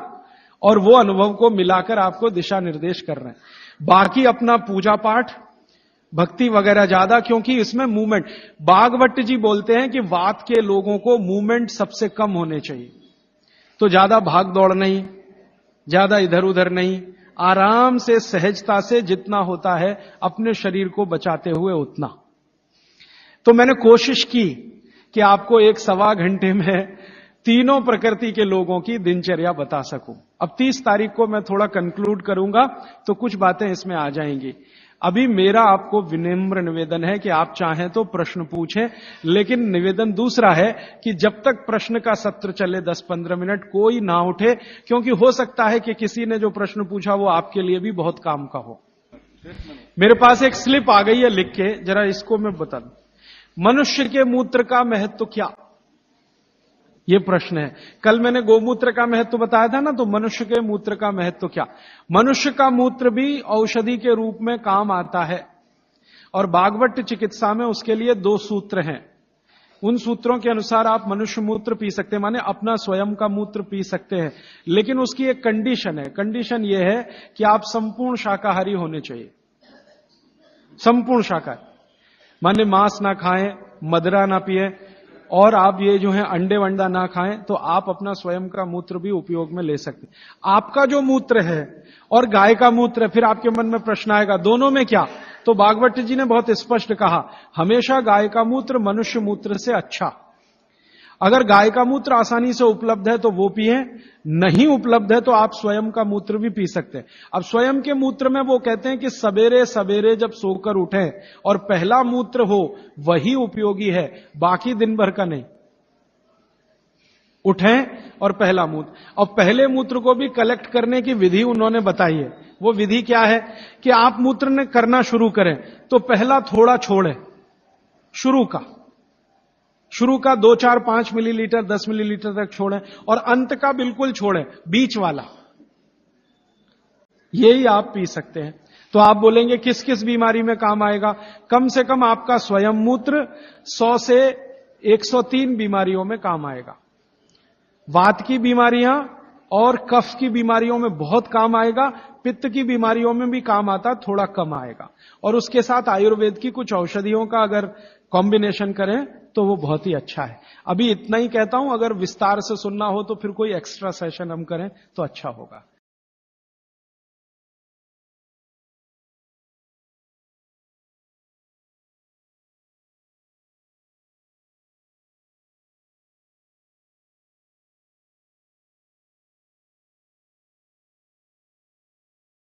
और वो अनुभव को मिलाकर आपको दिशा निर्देश कर रहे हैं। बाकी अपना पूजा पाठ भक्ति वगैरह ज्यादा, क्योंकि इसमें मूवमेंट, भागवत जी बोलते हैं कि वात के लोगों को मूवमेंट सबसे कम होने चाहिए। तो ज्यादा भाग दौड़ नहीं, ज्यादा इधर उधर नहीं, आराम से सहजता से जितना होता है अपने शरीर को बचाते हुए उतना। तो मैंने कोशिश की कि आपको 1-1.25 घंटे में तीनों प्रकृति के लोगों की दिनचर्या बता सकूं। अब 30 तारीख को मैं थोड़ा कंक्लूड करूंगा तो कुछ बातें इसमें आ जाएंगी। अभी मेरा आपको विनम्र निवेदन है कि आप चाहें तो प्रश्न पूछें, लेकिन निवेदन दूसरा है कि जब तक प्रश्न का सत्र चले 10-15 मिनट कोई ना उठे, क्योंकि हो सकता है कि किसी ने जो प्रश्न पूछा वो आपके लिए भी बहुत काम का हो। मेरे पास एक स्लिप आ गई है लिख के, जरा इसको मैं बता दूं। मनुष्य के मूत्र का महत्व क्या, ये प्रश्न है। कल मैंने गोमूत्र का महत्व बताया था ना, तो मनुष्य के मूत्र का महत्व क्या। मनुष्य का मूत्र भी औषधि के रूप में काम आता है और भागवत चिकित्सा में उसके लिए 2 सूत्र हैं। उन सूत्रों के अनुसार आप मनुष्य मूत्र पी सकते हैं, माने अपना स्वयं का मूत्र पी सकते हैं, लेकिन उसकी एक कंडीशन है। कंडीशन यह है कि आप संपूर्ण शाकाहारी होने चाहिए। संपूर्ण शाकाहारी माने मांस ना खाएं, मदिरा ना पिए, और आप ये जो है अंडे वंडा ना खाएं, तो आप अपना स्वयं का मूत्र भी उपयोग में ले सकते हैं। आपका जो मूत्र है और गाय का मूत्र है, फिर आपके मन में प्रश्न आएगा दोनों में क्या। तो भागवत जी ने बहुत स्पष्ट कहा, हमेशा गाय का मूत्र मनुष्य मूत्र से अच्छा। अगर गाय का मूत्र आसानी से उपलब्ध है तो वो पिए, नहीं उपलब्ध है तो आप स्वयं का मूत्र भी पी सकते हैं। अब स्वयं के मूत्र में वो कहते हैं कि सवेरे सवेरे जब सोकर उठें और पहला मूत्र हो वही उपयोगी है, बाकी दिन भर का नहीं। उठें और पहला मूत्र, और पहले मूत्र को भी कलेक्ट करने की विधि उन्होंने बताई है। वो विधि क्या है कि आप मूत्र करना शुरू करें तो पहला थोड़ा छोड़ें, शुरू का 2, 4, 5 मिलीलीटर 10 मिलीलीटर तक छोड़ें, और अंत का बिल्कुल छोड़ें, बीच वाला यही आप पी सकते हैं। तो आप बोलेंगे किस किस बीमारी में काम आएगा। कम से कम आपका स्वयं मूत्र 100 से 103 बीमारियों में काम आएगा। वात की बीमारियां और कफ की बीमारियों में बहुत काम आएगा, पित्त की बीमारियों में भी काम आता, थोड़ा कम आएगा। और उसके साथ आयुर्वेद की कुछ औषधियों का अगर कॉम्बिनेशन करें तो वो बहुत ही अच्छा है। अभी इतना ही कहता हूं, अगर विस्तार से सुनना हो तो फिर कोई एक्स्ट्रा सेशन हम करें तो अच्छा होगा।